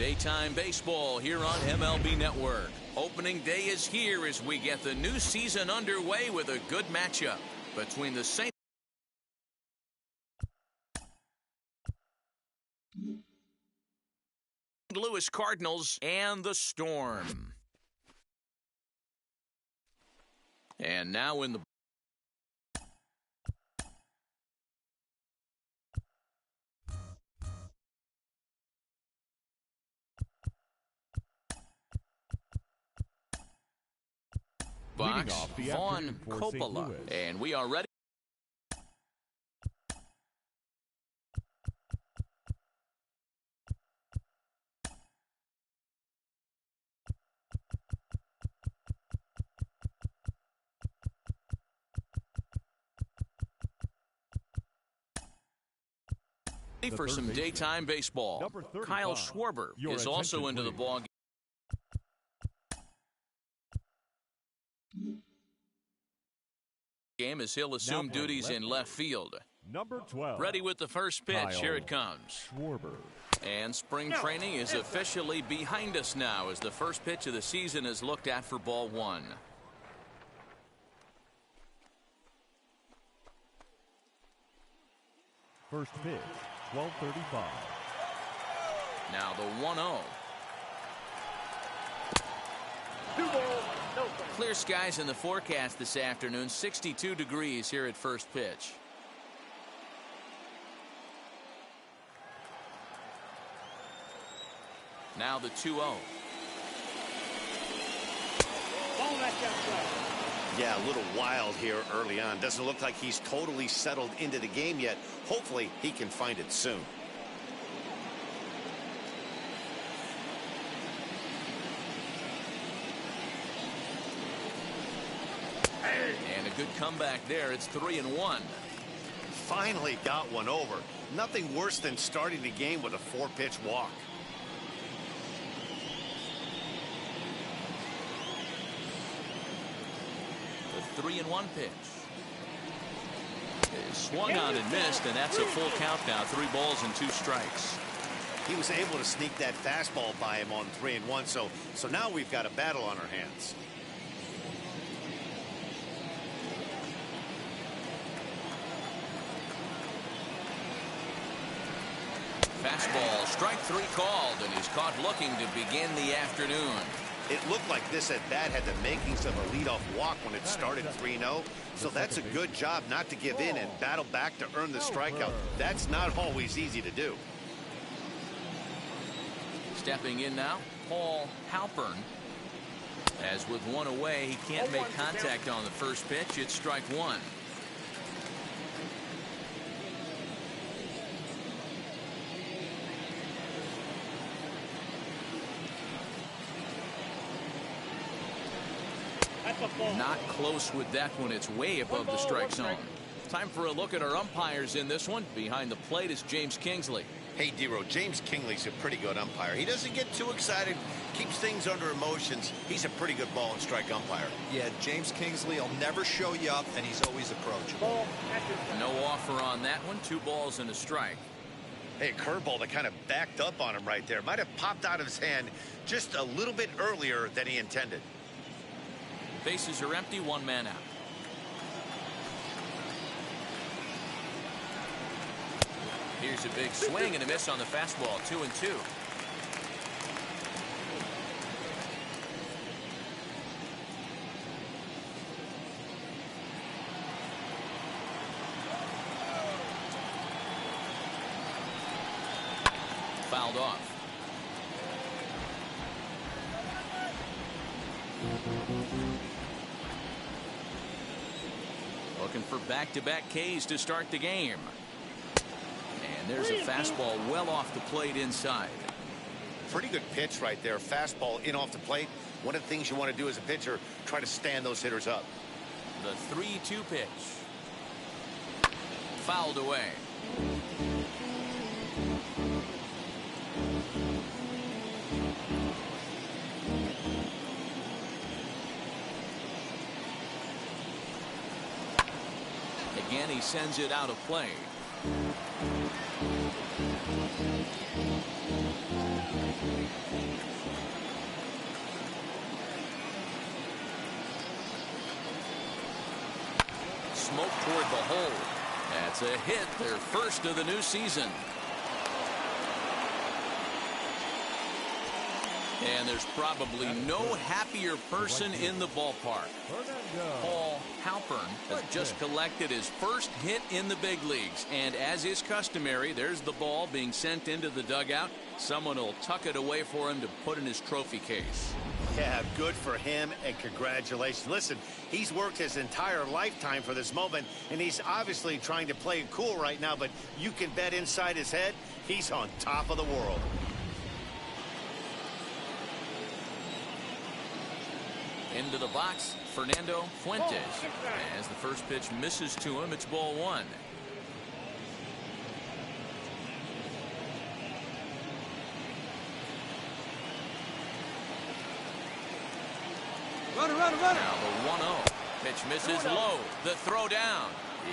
Daytime baseball here on MLB Network. Opening day is here as we get the new season underway with a good matchup between the St. Louis Cardinals and the Storm. And now in the box, Vaughn Coppola, and we are ready. For some daytime baseball, Kyle Schwarber is also into the ball game as he'll assume duties in left field. Number 12. Ready with the first pitch. Kyle Here it comes. Schwarber. And spring training is officially behind us now as the first pitch of the season is looked at for ball one. First pitch, 12:35. Now the 1-0. Clear skies in the forecast this afternoon. 62 degrees here at first pitch. Now the 2-0. Yeah, a little wild here early on. Doesn't look like he's totally settled into the game yet. Hopefully he can find it soon. And a good comeback there. It's 3-1. Finally got one over. Nothing worse than starting the game with a 4-pitch walk. The 3-1 pitch. Is swung on and missed, and that's a full count now. 3 balls and 2 strikes. He was able to sneak that fastball by him on 3-1, so now we've got a battle on our hands. Fastball, strike 3 called, and he's caught looking to begin the afternoon. It looked like this at bat had the makings of a leadoff walk when it started 3-0. So that's a good job not to give in and battle back to earn the strikeout. That's not always easy to do. Stepping in now, Paul Halpern. As with one away, he can't make contact on the first pitch. It's strike 1. Not close with that one. It's way above the strike zone. Time for a look at our umpires in this one. Behind the plate is James Kingsley. Hey, D-Row, James Kingsley's a pretty good umpire. He doesn't get too excited, keeps things under emotions. He's a pretty good ball and strike umpire. Yeah, James Kingsley will never show you up, and he's always approachable. No offer on that one. 2 balls and a strike. Hey, a curveball that kind of backed up on him right there. Might have popped out of his hand just a little bit earlier than he intended. Bases are empty, 1 man out. Here's a big swing and a miss on the fastball. 2-2. Fouled off. Looking for back-to-back Ks to start the game. And there's a fastball well off the plate inside. Pretty good pitch right there. Fastball in off the plate. One of the things you want to do as a pitcher, try to stand those hitters up. The 3-2 pitch. Fouled away. Again, he sends it out of play. smoke toward the hole. That's a hit, their first of the new season. And there's probably no happier person in the ballpark. Paul Halpern has just collected his first hit in the big leagues. And as is customary, there's the ball being sent into the dugout. Someone will tuck it away for him to put in his trophy case. Yeah, good for him, and congratulations. Listen, he's worked his entire lifetime for this moment, and he's obviously trying to play it cool right now, but you can bet inside his head, he's on top of the world. Into the box, Fernando Fuentes. As the first pitch misses to him, it's ball one. Runner. Now the 1-0. Pitch misses low. The throw down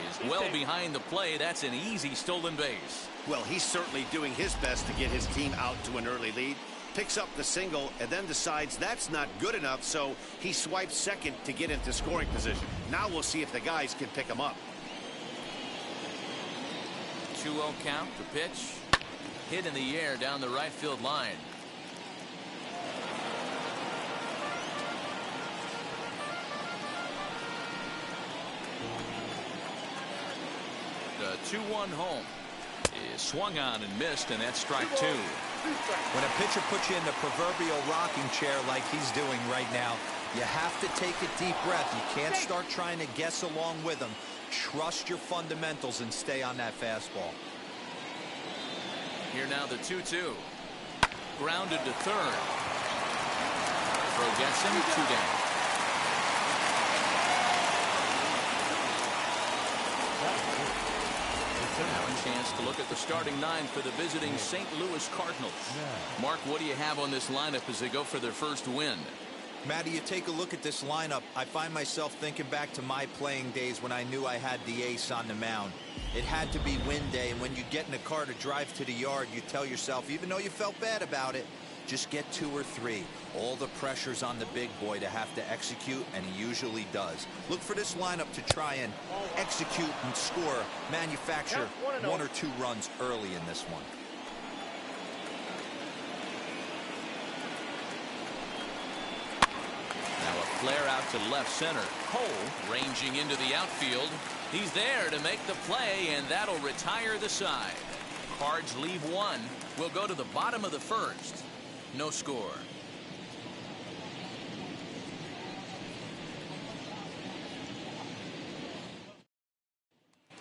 is well behind the play. That's an easy stolen base. Well, he's certainly doing his best to get his team out to an early lead. Picks up the single and then decides that's not good enough, so he swipes second to get into scoring position. Now we'll see if the guys can pick him up. 2-0 count. The pitch hit in the air down the right field line. The 2-1 home is swung on and missed, and that's strike two. When a pitcher puts you in the proverbial rocking chair like he's doing right now, you have to take a deep breath. You can't start trying to guess along with him. Trust your fundamentals and stay on that fastball. Here now the 2-2. Grounded to third. Throw gets him, 2 down. Now a chance to look at the starting 9 for the visiting St. Louis Cardinals. Mark, what do you have on this lineup as they go for their first win? Matty, you take a look at this lineup. I find myself thinking back to my playing days when I knew I had the ace on the mound. It had to be win day, and when you get in a car to drive to the yard, you tell yourself, even though you felt bad about it, just get 2 or 3. All the pressure's on the big boy to have to execute, and he usually does. Look for this lineup to try and execute and score, manufacture 1 or 2 runs early in this one. Now a flare out to left center. Cole ranging into the outfield. He's there to make the play, and that'll retire the side. Cards leave 1. We'll go to the bottom of the first. No score.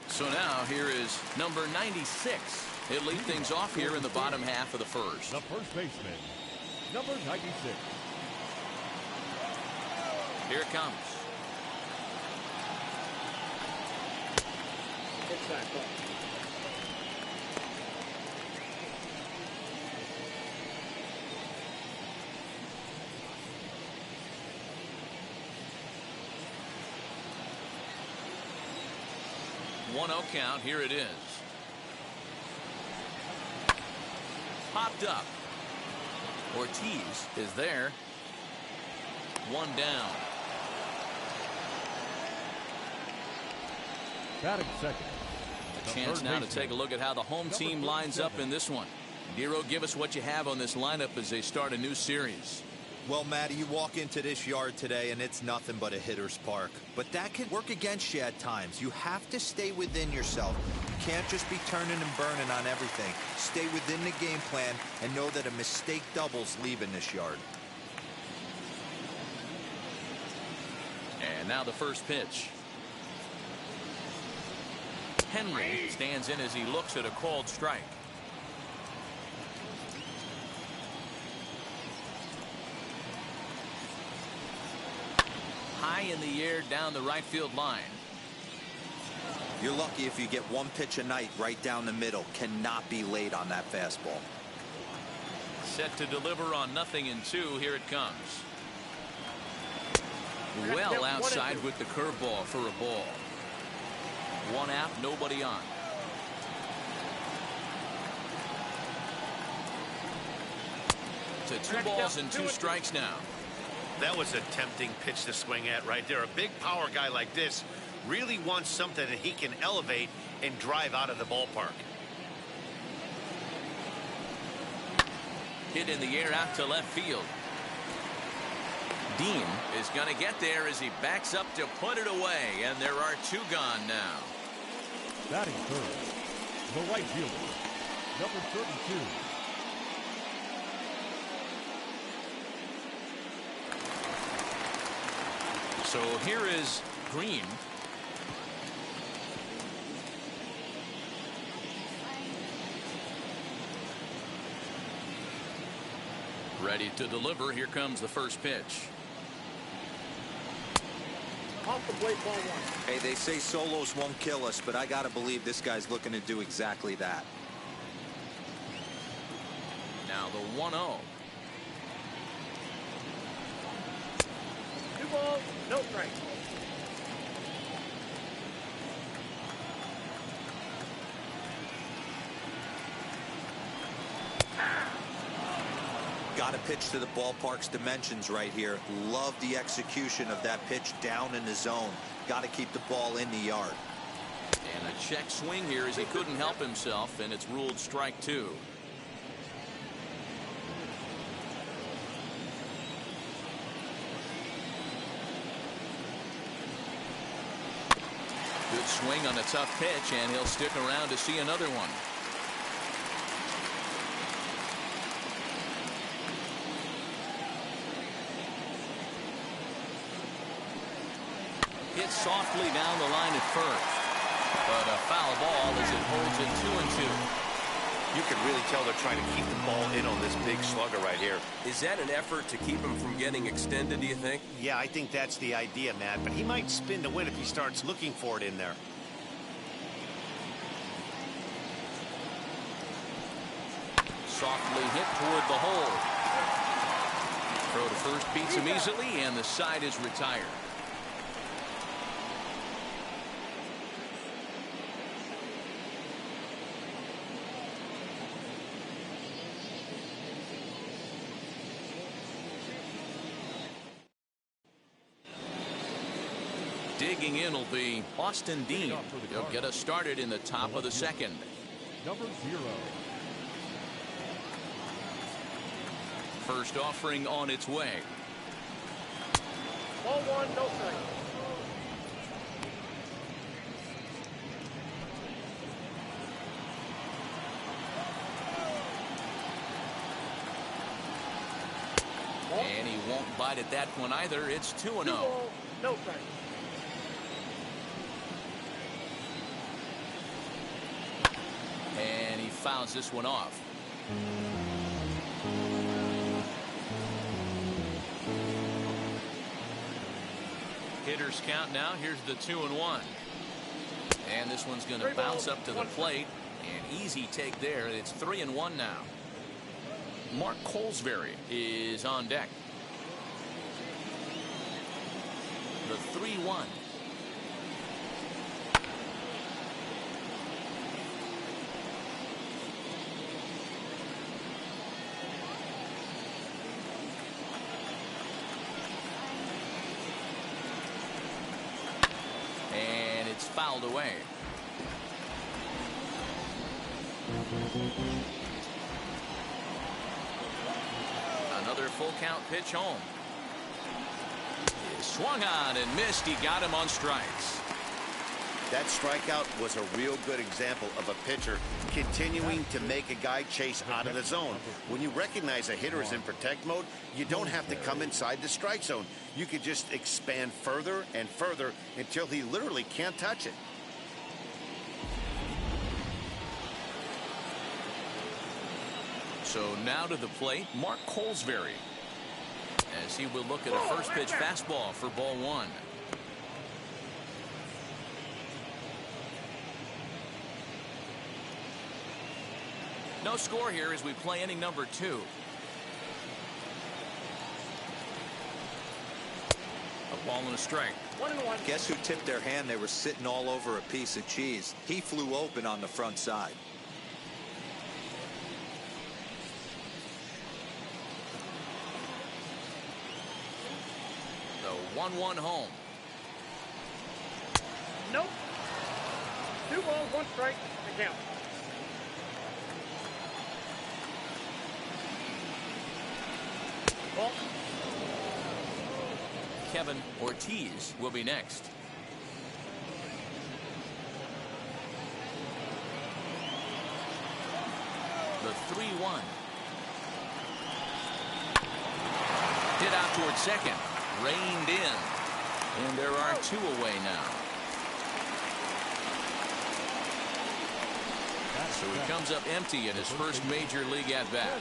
So now here is number 96. He'll lead things off here in the bottom half of the first. The first baseman, number 96. Here it comes. One 1-0 count. Here it is. Popped up. Ortiz is there. 1 down. Batting second. A chance now to take a look at how the home team lines up in this one. Dero, give us what you have on this lineup as they start a new series. Well, Matty, you walk into this yard today and it's nothing but a hitter's park. But that can work against you at times. You have to stay within yourself. You can't just be turning and burning on everything. Stay within the game plan and know that a mistake doubles leaving this yard. And now the first pitch. Henry stands in as he looks at a called strike. High in the air down the right field line. You're lucky if you get 1 pitch a night right down the middle. Cannot be late on that fastball. Set to deliver on 0-2. Here it comes. Well outside with the curveball for a ball. 1 out, nobody on. To 2 balls and 2 strikes now. That was a tempting pitch to swing at right there. A big power guy like this really wants something that he can elevate and drive out of the ballpark. Hit in the air out to left field. Dean is going to get there as he backs up to put it away, and there are two gone now. Batting third, the right fielder, number 32. So here is Green. Ready to deliver. Here comes the first pitch. Off the plate, ball one. Hey, they say solos won't kill us, but I gotta believe this guy's looking to do exactly that. Now the 1-0. 2 balls, no strike. Got to pitch to the ballpark's dimensions right here. Love the execution of that pitch down in the zone. Got to keep the ball in the yard. And a check swing here as he couldn't help himself, and it's ruled strike 2. Good swing on a tough pitch, and he'll stick around to see another one. Hit softly down the line at first, but a foul ball as it holds it 2-2. You can really tell they're trying to keep the ball in on this big slugger right here. Is that an effort to keep him from getting extended, do you think? Yeah, I think that's the idea, Matt, but he might spin to win if he starts looking for it in there. Softly hit toward the hole. Throw to first beats him easily, and the side is retired. Digging in will be Austin Dean. He'll get us started in the top of the second. Number 0. First offering on its way. Ball one, no strike. And he won't bite at that one either. It's 2-0. 2 balls, no strike. And he fouls this one off. Hitters count now. Here's the 2-1. And this one's going to bounce up to the plate. An easy take there. It's 3-1 now. Mark Colesberry is on deck. The 3-1. And it's fouled away. Another full count pitch home. He swung on and missed. He got him on strikes. That strikeout was a real good example of a pitcher continuing to make a guy chase out of the zone. When you recognize a hitter is in protect mode, you don't have to come inside the strike zone. You could just expand further and further until he literally can't touch it. So now to the plate, Mark Colesberry, as he will look at a first pitch fastball for ball one. No score here as we play inning number 2. A ball and a strike. 1-1. Guess who tipped their hand? They were sitting all over a piece of cheese. He flew open on the front side. The 1-1 home. Nope. 2 balls, 1 strike, and count. Ball. Kevin Ortiz will be next. The 3-1. Hit out towards second. Reined in. And there are 2 away now. So he comes up empty in his first major league at bat.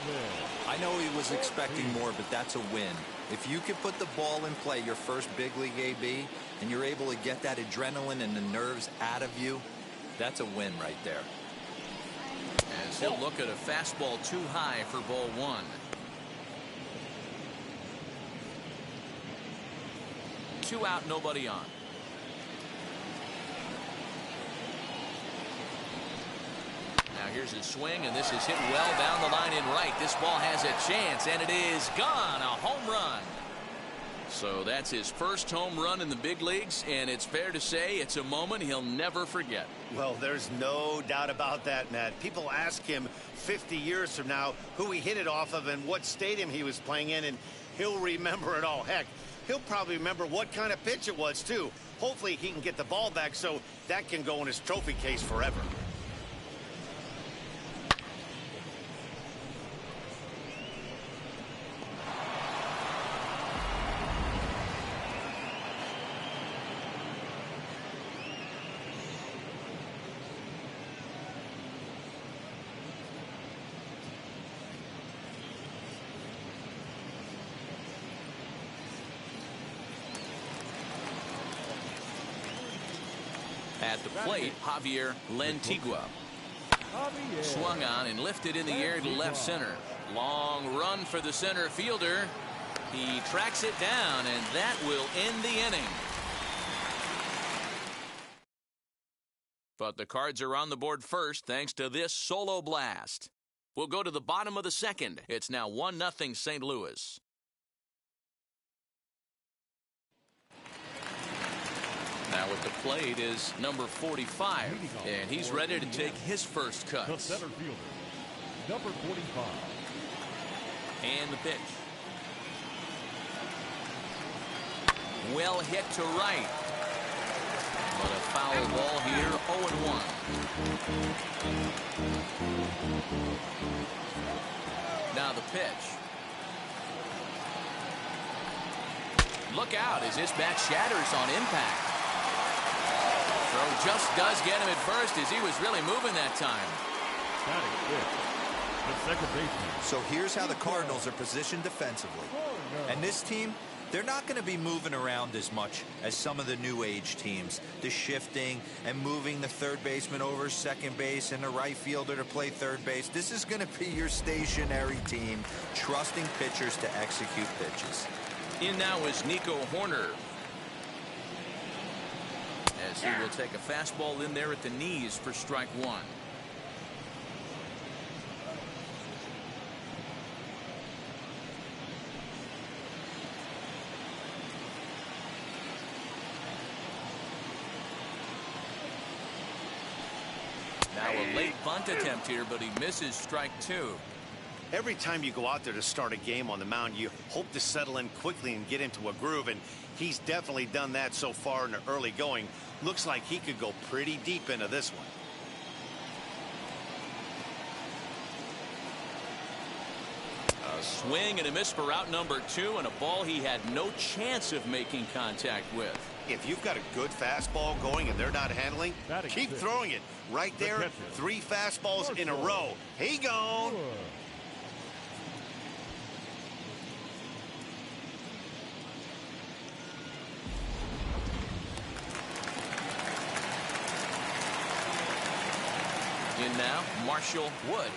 I know he was expecting more, but that's a win. If you can put the ball in play your first big league AB and you're able to get that adrenaline and the nerves out of you, that's a win right there. As he'll look at a fastball too high for ball 1. 2 out, nobody on. Now here's his swing, and this is hit well down the line in right. This ball has a chance, and it is gone. A home run. So that's his first home run in the big leagues, and it's fair to say it's a moment he'll never forget. Well, there's no doubt about that, Matt. People ask him 50 years from now who he hit it off of and what stadium he was playing in, and he'll remember it all. Heck, he'll probably remember what kind of pitch it was, too. Hopefully he can get the ball back so that can go in his trophy case forever. At the plate, Javier Lantigua. Swung on and lifted in the air to left center. Long run for the center fielder. He tracks it down, and that will end the inning. But the Cards are on the board first thanks to this solo blast. We'll go to the bottom of the second. It's now 1-0 St. Louis. Now at the plate is number 45, and he's ready to take his first cut. The center fielder, number 45. And the pitch. Well hit to right. But a foul ball here, 0-1. Now the pitch. Look out as this bat shatters on impact. Throw just does get him at first as he was really moving that time. The second baseman. So here's how the Cardinals are positioned defensively. And this team, they're not going to be moving around as much as some of the new age teams. The shifting and moving the third baseman over second base and the right fielder to play third base. This is going to be your stationary team, trusting pitchers to execute pitches. In now is Nico Horner. As he will take a fastball in there at the knees for strike 1. Now a late bunt attempt here, but he misses strike 2. Every time you go out there to start a game on the mound, you hope to settle in quickly and get into a groove, and he's definitely done that so far in the early going. Looks like he could go pretty deep into this one. A swing and a miss for out number 2, and a ball he had no chance of making contact with. If you've got a good fastball going and they're not handling, keep throwing it. Right there, 3 fastballs in a row. He gone. In now, Marshall Wood.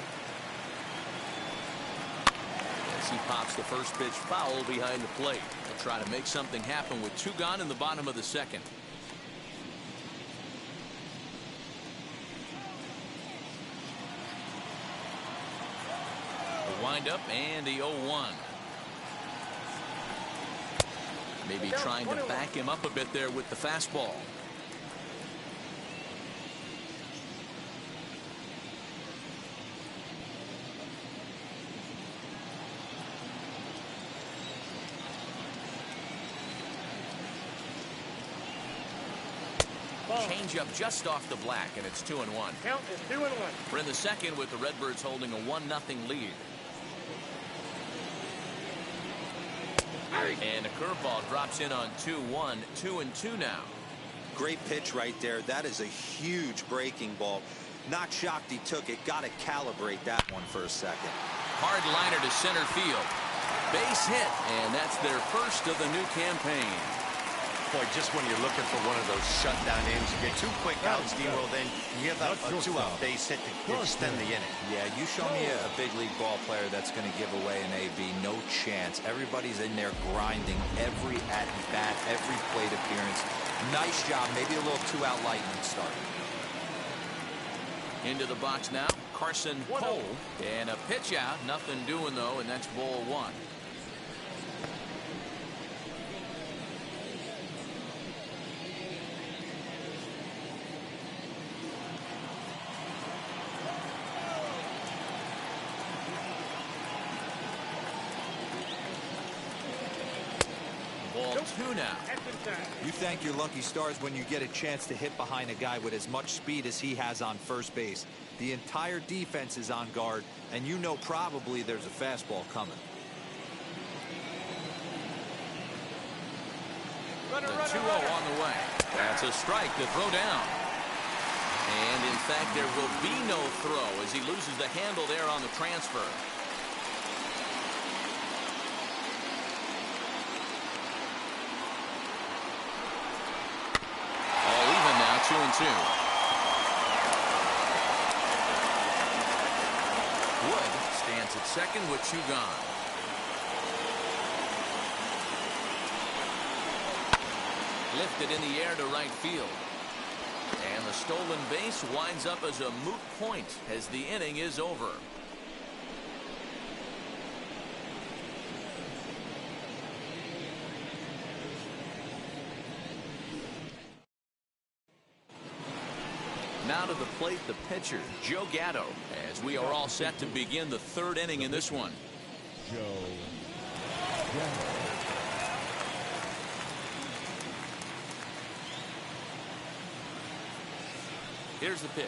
As he pops the first pitch foul behind the plate. He'll try to make something happen with 2 gone in the bottom of the second. The windup and the 0-1. Maybe trying to back him up a bit there with the fastball. Change up just off the black, and it's 2-1. Count is 2-1. We're in the second with the Redbirds holding a 1-0 lead. And a curveball drops in on 2-1, 2-2 now. Great pitch right there. That is a huge breaking ball. Not shocked he took it. Got to calibrate that one for a second. Hard liner to center field. Base hit, and that's their first of the new campaign. Boy, just when you're looking for one of those shutdown innings, you get 2 quick outs, D-Roll, then you give up a 2-out base hit to extend the inning. Yeah, you show me a big league ball player that's going to give away an AB. No chance. Everybody's in there grinding every at-bat, every plate appearance. Nice job. Maybe a little 2-out lightning start. Into the box now, Carson Cole. And a pitch out. Nothing doing, though, and that's ball 1. Ball 2 now. You thank your lucky stars when you get a chance to hit behind a guy with as much speed as he has on first base. The entire defense is on guard, and you know probably there's a fastball coming. The 2-0 on the way. That's a strike to throw down. And in fact, there will be no throw as he loses the handle there on the transfer. All even now, 2-2. Wood stands at second with 2 gone. Lifted in the air to right field. And the stolen base winds up as a moot point as the inning is over. Now to the plate, the pitcher, Joe Gatto, as we are all set to begin the 3rd inning in this one. Joe Gatto. Here's the pitch.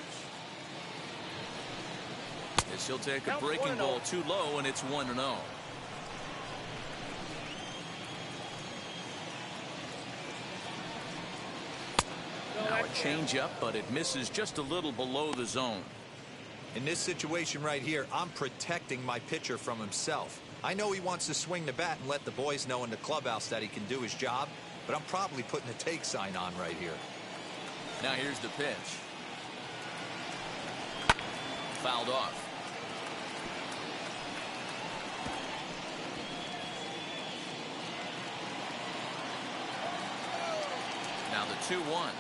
As he'll take a breaking ball too low, and it's 1-0. Now a changeup, but it misses just a little below the zone. In this situation right here, I'm protecting my pitcher from himself. I know he wants to swing the bat and let the boys know in the clubhouse that he can do his job, but I'm probably putting a take sign on right here. Now here's the pitch. Fouled off. Now the 2-1.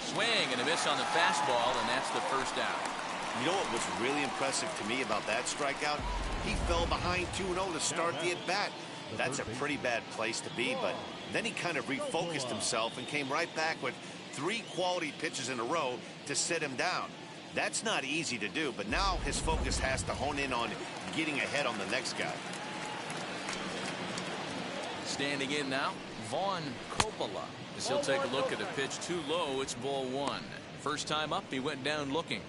Swing and a miss on the fastball, and that's the first out. You know what was really impressive to me about that strikeout? He fell behind 2-0 to start the at-bat. That's a pretty bad place to be, but then he kind of refocused himself and came right back with 3 quality pitches in a row to sit him down. That's not easy to do, but now his focus has to hone in on getting ahead on the next guy. Standing in now, Vaughn Coppola. As he'll take a look at a pitch too low, it's ball 1. First time up, he went down looking.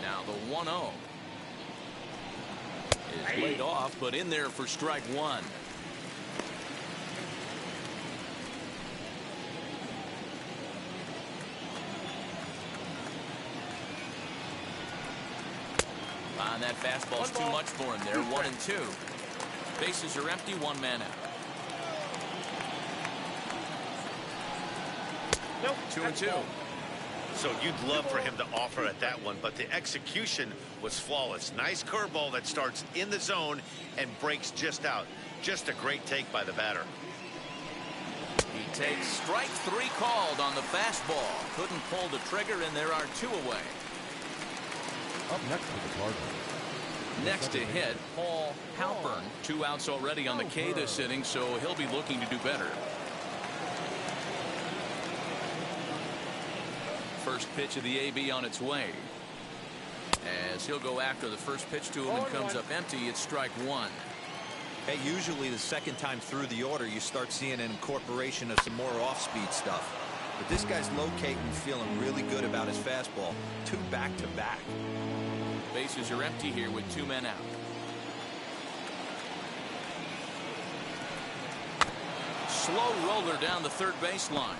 Now the 1-0 is laid off, but in there for strike 1. And that fastball's too much for him there. 1-2. Bases are empty. 1 man out. Nope. 2-2. So you'd love for him to offer at that one, but the execution was flawless. Nice curveball that starts in the zone and breaks just out. Just a great take by the batter. He takes strike 3 called on the fastball. Couldn't pull the trigger, and there are 2 away. Up next for the Cardinals, Next to hit, Paul Halpern. 2 outs already on the K this inning, so he'll be looking to do better. First pitch of the AB on its way. As he'll go after the first pitch to him and comes up empty, it's strike 1. Hey, usually the second time through the order, you start seeing an incorporation of some more off-speed stuff. But this guy's locating, feeling really good about his fastball. 2 back-to-back. Bases are empty here with 2 men out. Slow roller down the third baseline.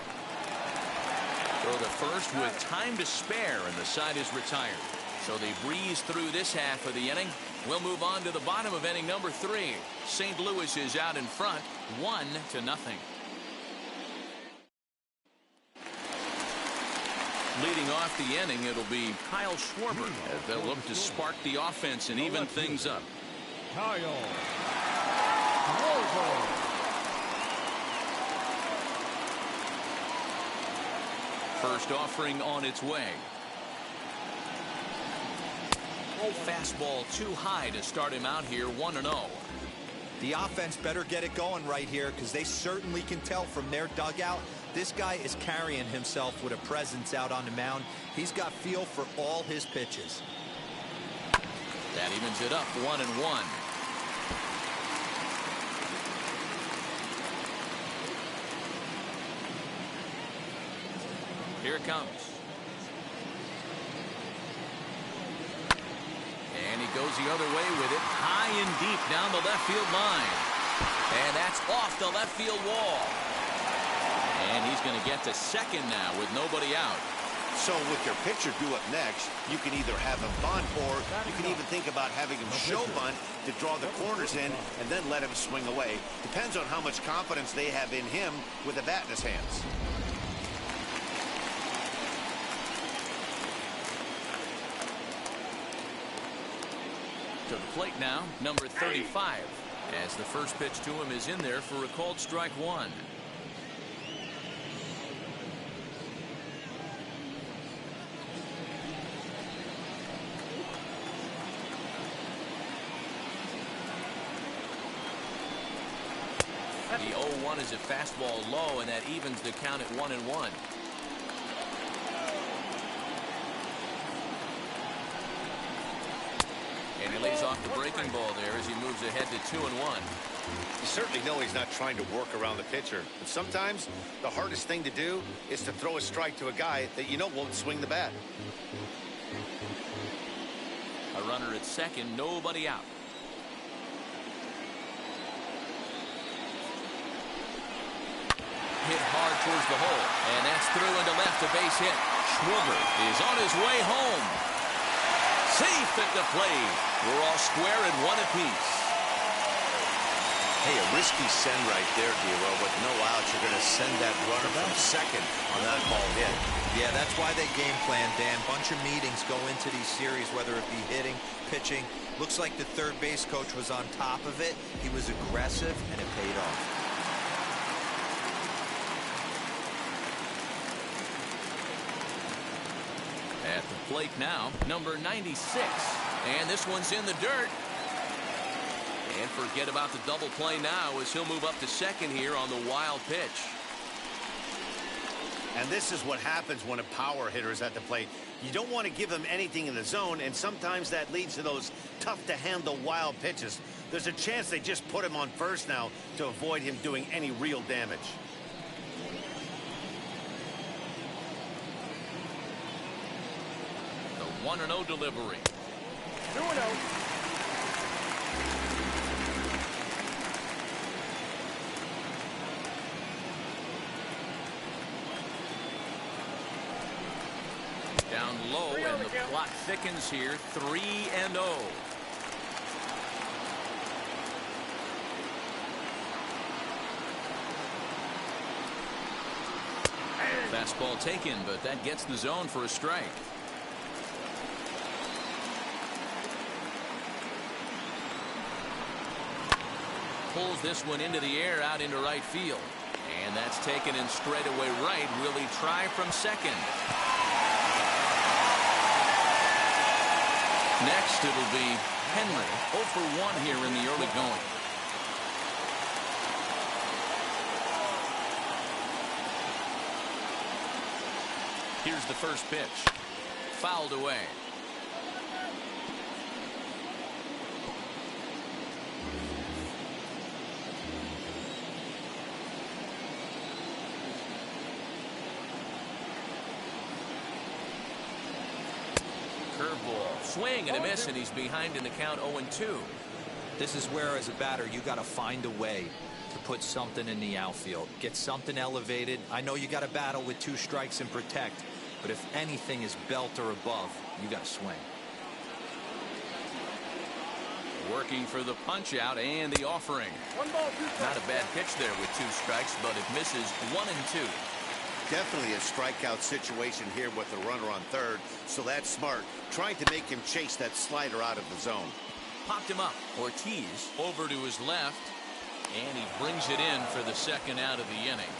Throw to first with time to spare, and the side is retired. So they breeze through this half of the inning. We'll move on to the bottom of inning number 3. St. Louis is out in front, 1-0. Leading off the inning, it'll be Kyle Schwarber as they'll look to spark the offense and even things up. Kyle Schwarber. First offering on its way. Fastball too high to start him out here, 1-0. The offense better get it going right here, because they certainly can tell from their dugout this guy is carrying himself with a presence out on the mound. He's got feel for all his pitches. That evens it up, 1-1. Here it comes. And he goes the other way with it, high and deep down the left field line. And that's off the left field wall. And he's going to get to second now with nobody out. So with your pitcher due up next, you can either have him bunt, or you can even think about having him show bunt to draw the corners in and then let him swing away. Depends on how much confidence they have in him with the bat in his hands. To the plate now, number 35, as the first pitch to him is in there for a called strike 1. The 0-1 is a fastball low, and that evens the count at 1-1. And he lays off the breaking ball there as he moves ahead to 2-1. You certainly know he's not trying to work around the pitcher. But sometimes the hardest thing to do is to throw a strike to a guy that you know won't swing the bat. A runner at second, nobody out. Hit hard towards the hole, and that's through into left, a base hit. Schwarber is on his way home. Safe at the plate. We're all square at 1 apiece. Hey, a risky send right there, D'Lo. With no outs, you're going to send that runner from second on that ball hit. Yeah, that's why they game plan, Dan. Bunch of meetings go into these series, whether it be hitting, pitching. Looks like the third base coach was on top of it. He was aggressive, and it paid off. At the plate now, number 96. And this one's in the dirt. And forget about the double play now as he'll move up to second here on the wild pitch. And this is what happens when a power hitter is at the plate. You don't want to give him anything in the zone, and sometimes that leads to those tough-to-handle wild pitches. There's a chance they just put him on first now to avoid him doing any real damage. The 1-0 delivery. 2-0. Down low, and the clock thickens here. 3-0. Fastball taken, but that gets the zone for a strike. Pulls this one into the air out into right field. And that's taken in straightaway right. Will he try from second? Next, it'll be Henry 0 for 1 here in the early going. Here's the first pitch. Fouled away. Curveball. Swing and a miss, and he's behind in the count 0-2. This is where, as a batter, you got to find a way to put something in the outfield. Get something elevated. I know you got to battle with 2 strikes and protect, but if anything is belt or above, you got to swing. Working for the punch out and the offering. Not a bad pitch there with 2 strikes, but it misses 1-2. Definitely a strikeout situation here with the runner on third, so that's smart. Trying to make him chase that slider out of the zone. Popped him up. Ortiz over to his left, and he brings it in for the second out of the inning.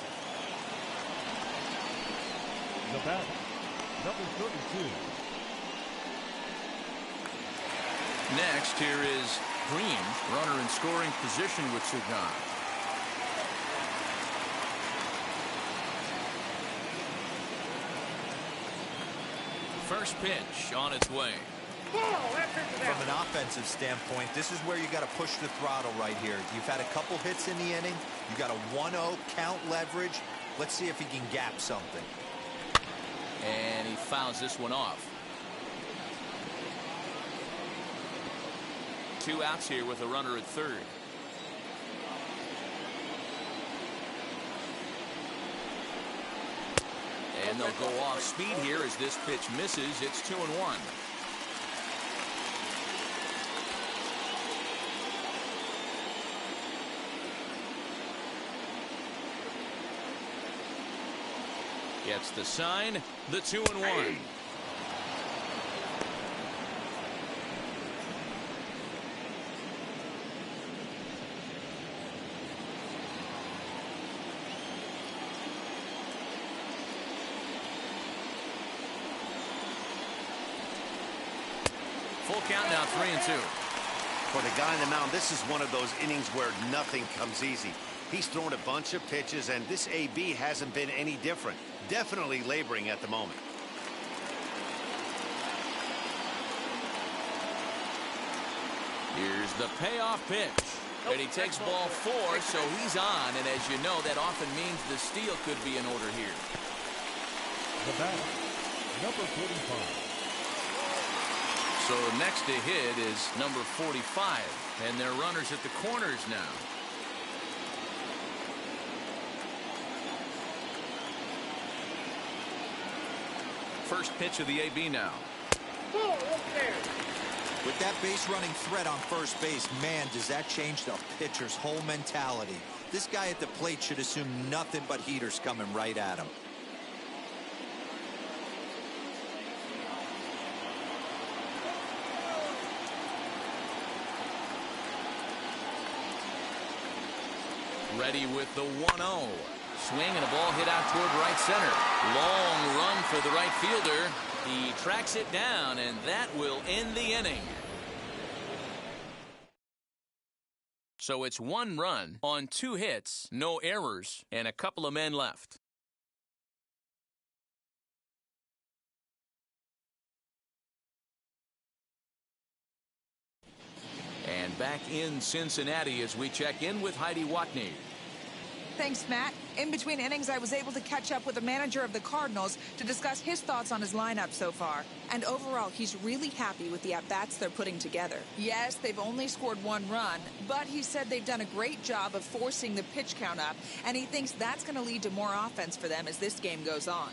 The batter, number 32. Next, here is Green, runner in scoring position with 2 gone. First pitch on its way. From an offensive standpoint, this is where you got to push the throttle right here. You've had a couple hits in the inning. You got a 1-0 count leverage. Let's see if he can gap something. And he fouls this one off. 2 outs here with a runner at third. And they'll go off speed here as this pitch misses. It's 2-1. Gets the sign, the 2-1. Full count now, 3-2. For the guy on the mound, this is one of those innings where nothing comes easy. He's thrown a bunch of pitches, and this AB hasn't been any different. Definitely laboring at the moment. Here's the payoff pitch. And he takes ball 4, so he's on. And as you know, that often means the steal could be in order here. The batter, number 45. So next to hit is number 45, and they're runners at the corners now. First pitch of the AB now. With that base running threat on first base, man, does that change the pitcher's whole mentality. This guy at the plate should assume nothing but heaters coming right at him. Ready with the 1-0. Swing and a ball hit out toward right center. Long run for the right fielder. He tracks it down, and that will end the inning. So it's 1 run on 2 hits, no errors, and a couple of men left. And back in Cincinnati as we check in with Heidi Watney. Thanks, Matt. In between innings, I was able to catch up with the manager of the Cardinals to discuss his thoughts on his lineup so far. And overall, he's really happy with the at-bats they're putting together. Yes, they've only scored 1 run, but he said they've done a great job of forcing the pitch count up, and he thinks that's going to lead to more offense for them as this game goes on.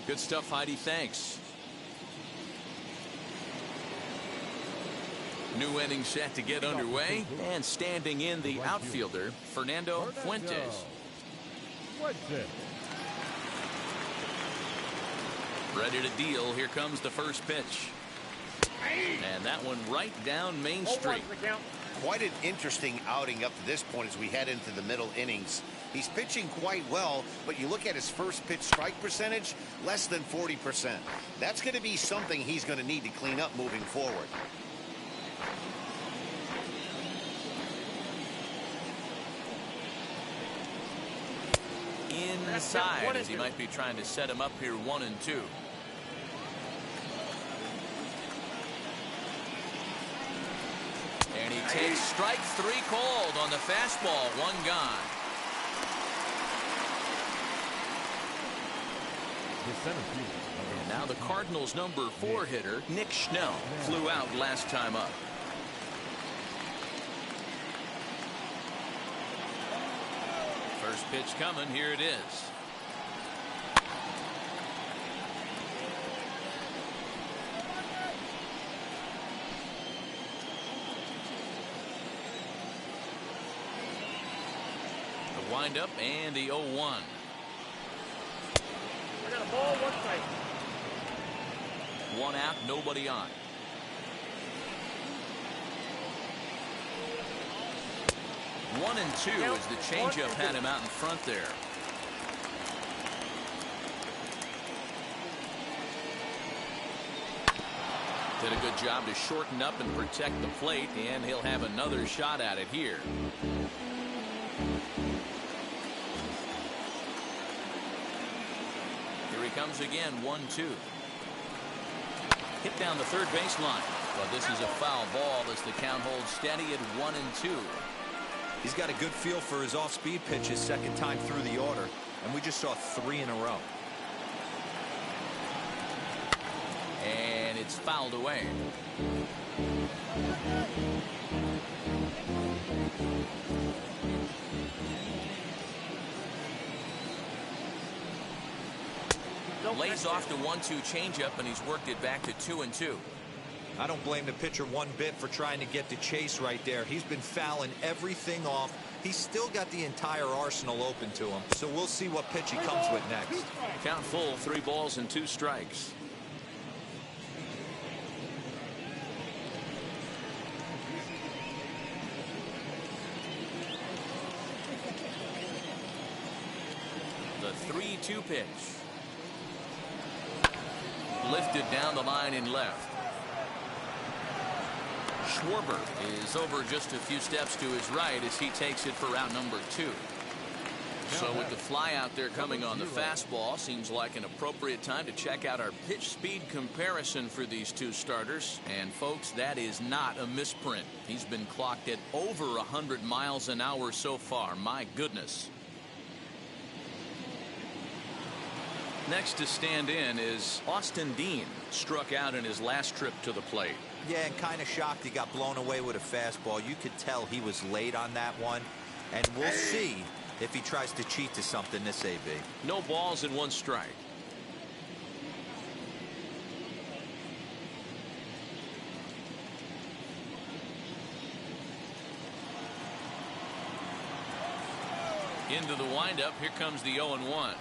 Good stuff, Heidi. Thanks. New inning set to get underway, and standing in the outfielder, Fernando Fuentes. Ready to deal. Here comes the first pitch. And that one right down Main Street. Quite an interesting outing up to this point as we head into the middle innings. He's pitching quite well, but you look at his first pitch strike percentage, less than 40%. That's going to be something he's going to need to clean up moving forward. Inside, as he might be trying to set him up here 1-2. And he takes strike 3 called on the fastball. 1 gone. The Now the Cardinals' number 4 hitter, Nick Schnell, flew out last time up. First pitch coming. Here it is. The windup and the 0-1. I got a ball, 1 strike. 1 out, nobody on. One and 2 as the changeup had him out in front there. Did a good job to shorten up and protect the plate, and he'll have another shot at it here. Here he comes again, 1-2. Hit down the third baseline, but this is a foul ball as the count holds steady at 1-2. He's got a good feel for his off-speed pitches second time through the order, and we just saw 3 in a row. And it's fouled away. Lays off the 1-2 changeup, and he's worked it back to 2-2. I don't blame the pitcher one bit for trying to get the chase right there. He's been fouling everything off. He's still got the entire arsenal open to him. So we'll see what pitch he comes with next. Count full, 3 balls and 2 strikes. The 3-2 pitch. Lifted down the line in left. Schwarber is over just a few steps to his right as he takes it for route number 2. So with the fly out there coming on the fastball, seems like an appropriate time to check out our pitch speed comparison for these 2 starters. And folks, that is not a misprint. He's been clocked at over 100 miles an hour so far. My goodness. Next to stand in is Austin Dean. Struck out in his last trip to the plate. Yeah, and kind of shocked he got blown away with a fastball. You could tell he was late on that one. And we'll see if he tries to cheat to something this AB. No balls and 1 strike. Into the windup. Here comes the 0-1.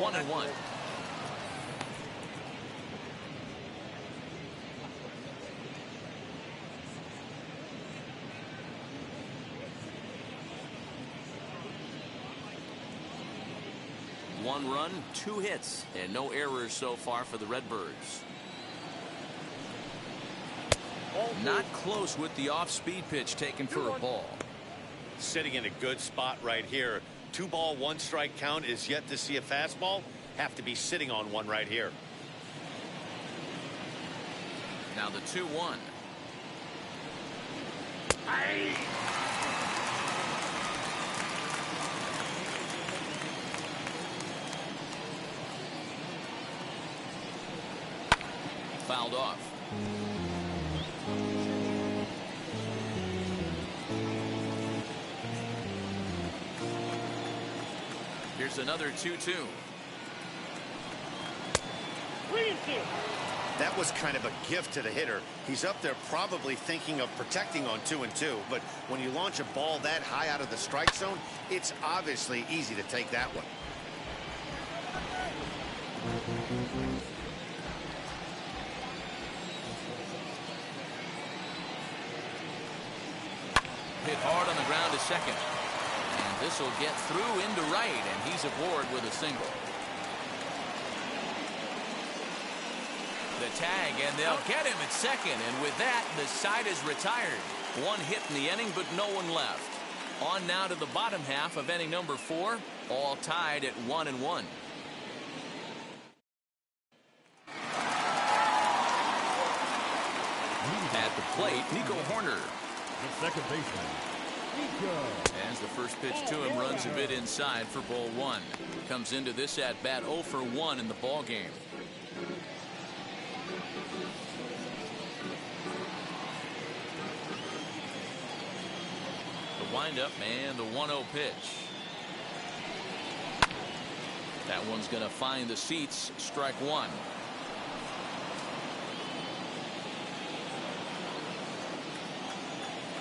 1-1. One run, 2 hits, and no errors so far for the Redbirds. Not close with the off-speed pitch taken for a ball. Sitting in a good spot right here. 2 ball, 1 strike count is yet to see a fastball. Have to be sitting on one right here. Now the 2-1. Fouled off. Here's another 2-2. That was kind of a gift to the hitter. He's up there probably thinking of protecting on 2-2, but when you launch a ball that high out of the strike zone, it's obviously easy to take that one. Hit hard on the ground to second. And this will get through into right, and he's aboard with a single. The tag, and they'll get him at second. And with that, the side is retired. One hit in the inning, but no one left. On now to the bottom half of inning number 4, all tied at 1-1. At the plate, Nico Horner. The second baseman, Nico. As the first pitch to him runs a bit inside for ball 1. Comes into this at bat 0 for 1 in the ball game. The windup and the 1-0 pitch. That one's going to find the seats. Strike 1.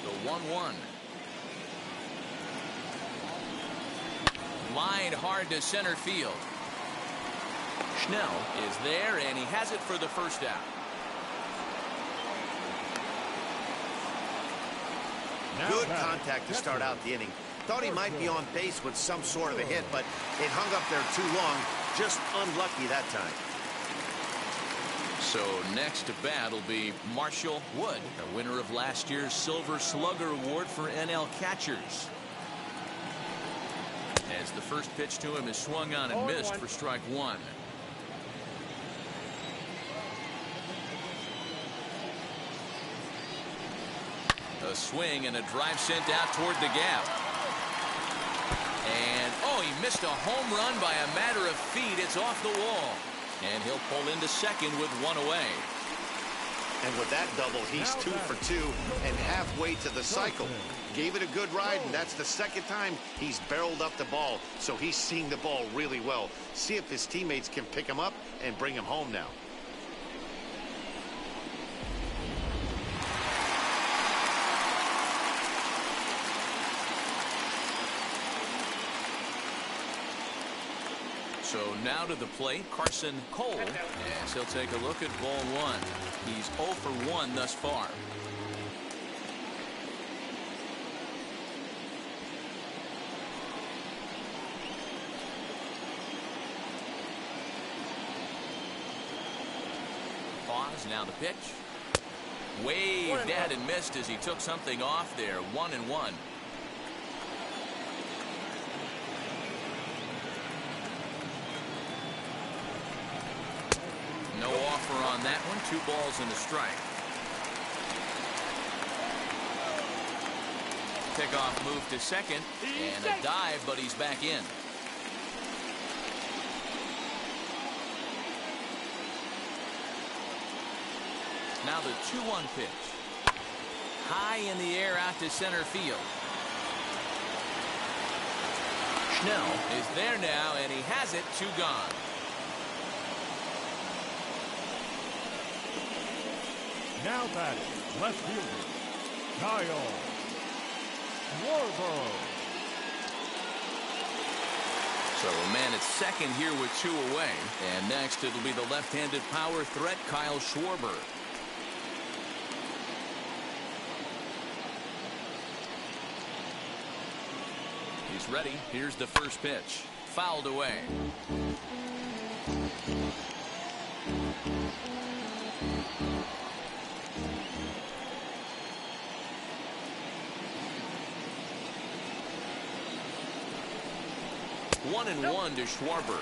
The 1-1. Line hard to center field. Schnell is there, and he has it for the first out. Good contact to start out the inning. Thought he might be on base with some sort of a hit, but it hung up there too long. Just unlucky that time. So next to bat will be Marshall Wood, a winner of last year's Silver Slugger Award for NL catchers. As the first pitch to him is swung on and missed for strike 1. A swing and a drive sent out toward the gap. And, oh, he missed a home run by a matter of feet. It's off the wall. And he'll pull into second with 1 away. And with that double, he's 2 for 2 and halfway to the cycle. Gave it a good ride, and that's the second time he's barreled up the ball. So he's seeing the ball really well. See if his teammates can pick him up and bring him home now. So now to the plate, Carson Cole, as he'll take a look at ball 1. He's 0 for 1 thus far. Pause, now the pitch. Waved at and missed as he took something off there. 1-1. No offer on that one. 2 balls and a strike. Pickoff move to second and a dive, but he's back in. Now the 2-1 pitch. High in the air out to center field. Schnell is there now, and he has it. 2 gone. Now batting, left fielder, Kyle Schwarber. So a man at second here with 2 away. And next it'll be the left-handed power threat, Kyle Schwarber. He's ready. Here's the first pitch. Fouled away. One and one to Schwarber.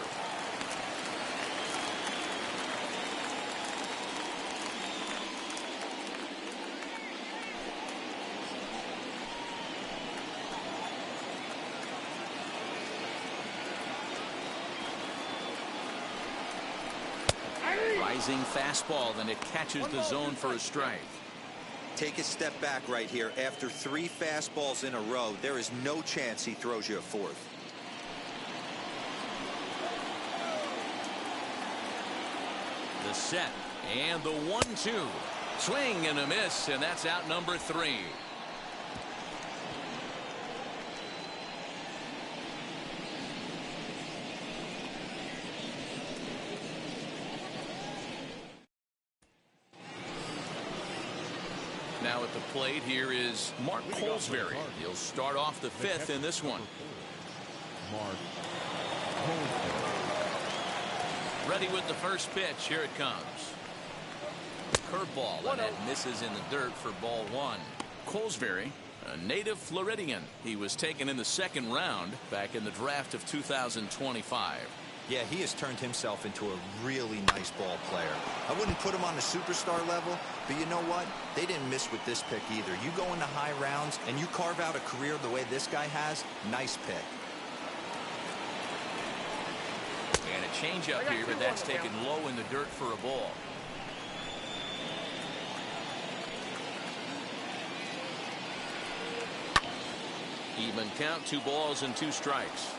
Rising fastball, then it catches the zone for a strike. Take a step back right here. After 3 fastballs in a row, there is no chance he throws you a 4th. The set and the 1-2. Swing and a miss, and that's out number 3. Now at the plate here is Mark Colesbury. He'll start off the 5th in this one. Mark Colesbury. Ready with the first pitch. Here it comes. curveball, and that misses in the dirt for ball one. Colesbury, a native Floridian. He was taken in the second round back in the draft of 2025. Yeah, he has turned himself into a really nice ball player. I wouldn't put him on the superstar level, but you know what? They didn't miss with this pick either. You go into high rounds and you carve out a career the way this guy has, nice pick. And a changeup here, but that's taken low in the dirt for a ball. Even count, 2 balls and 2 strikes.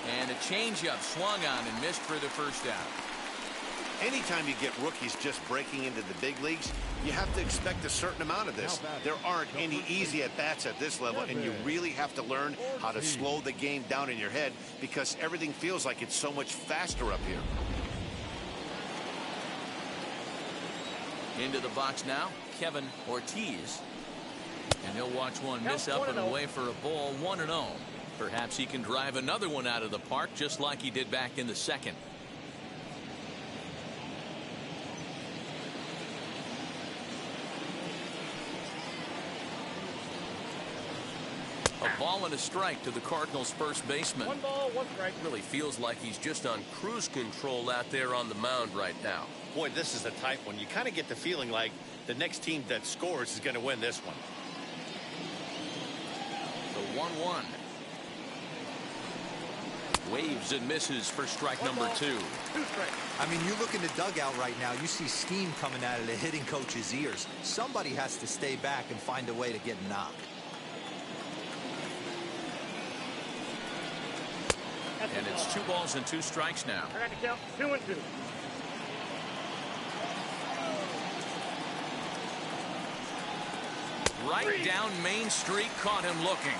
And a changeup swung on and missed for the first out. Anytime you get rookies just breaking into the big leagues, you have to expect a certain amount of this. There aren't any easy at-bats at this level, and you really have to learn how to slow the game down in your head because everything feels like it's so much faster up here. Into the box now, Kevin Ortiz. And he'll watch one miss up and away for a ball, 1-0. Perhaps he can drive another one out of the park just like he did back in the second. A ball and a strike to the Cardinals' first baseman. 1 ball, 1 strike. Really feels like he's just on cruise control out there on the mound right now. Boy, this is a tight one. You kind of get the feeling like the next team that scores is going to win this one. The 1-1. Waves and misses for strike number 2. 2 strikes. I mean, you look in the dugout right now, you see steam coming out of the hitting coach's ears. Somebody has to stay back and find a way to get knocked. And it's 2 balls and 2 strikes now. I got to count 2 and 2. Right down Main Street, caught him looking.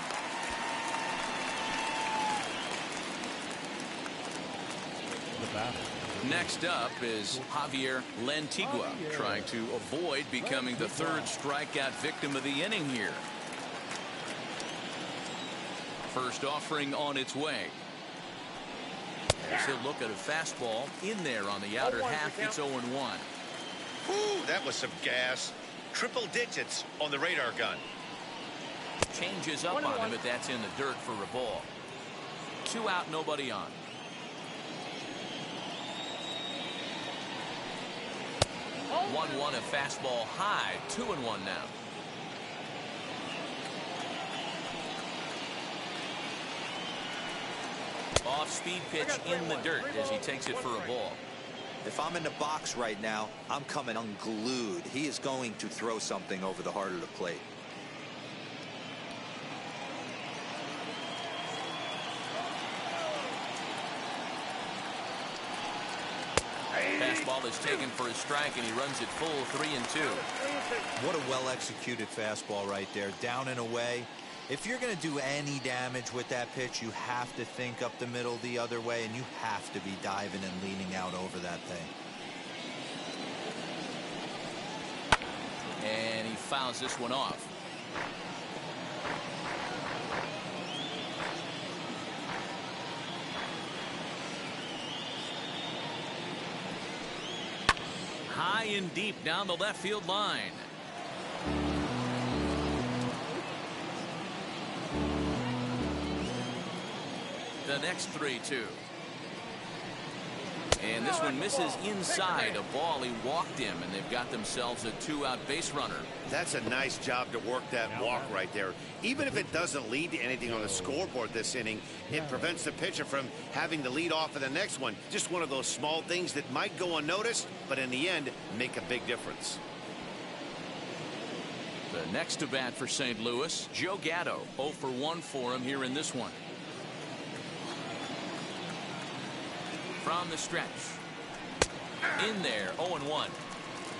Next up is Javier Lantigua, trying to avoid becoming the 3rd strikeout victim of the inning here. First offering on its way. As he'll look at a fastball in there on the outer half. It's 0-1. Whew, that was some gas. Triple digits on the radar gun. Changes up on him, but that's in the dirt for a ball. 2 out, nobody on. 1-1, a fastball high. 2-1 now. Off-speed pitch in the dirt as he takes it for a ball. If I'm in the box right now, I'm coming unglued. He is going to throw something over the heart of the plate. Fastball is taken for a strike, and he runs it full, 3-2. What a well-executed fastball right there, down and away. If you're going to do any damage with that pitch, you have to think up the middle the other way, and you have to be diving and leaning out over that thing. And he fouls this one off. High and deep down the left field line. The next 3-2. And this one misses inside a ball. He walked him, and they've got themselves a 2-out base runner. That's a nice job to work that walk right there. Even if it doesn't lead to anything on the scoreboard this inning, it prevents the pitcher from having to lead off of the next one. Just one of those small things that might go unnoticed, but in the end, make a big difference. The next to bat for St. Louis, Joe Gatto. 0 for 1 for him here in this one. From the stretch. In there, 0-1.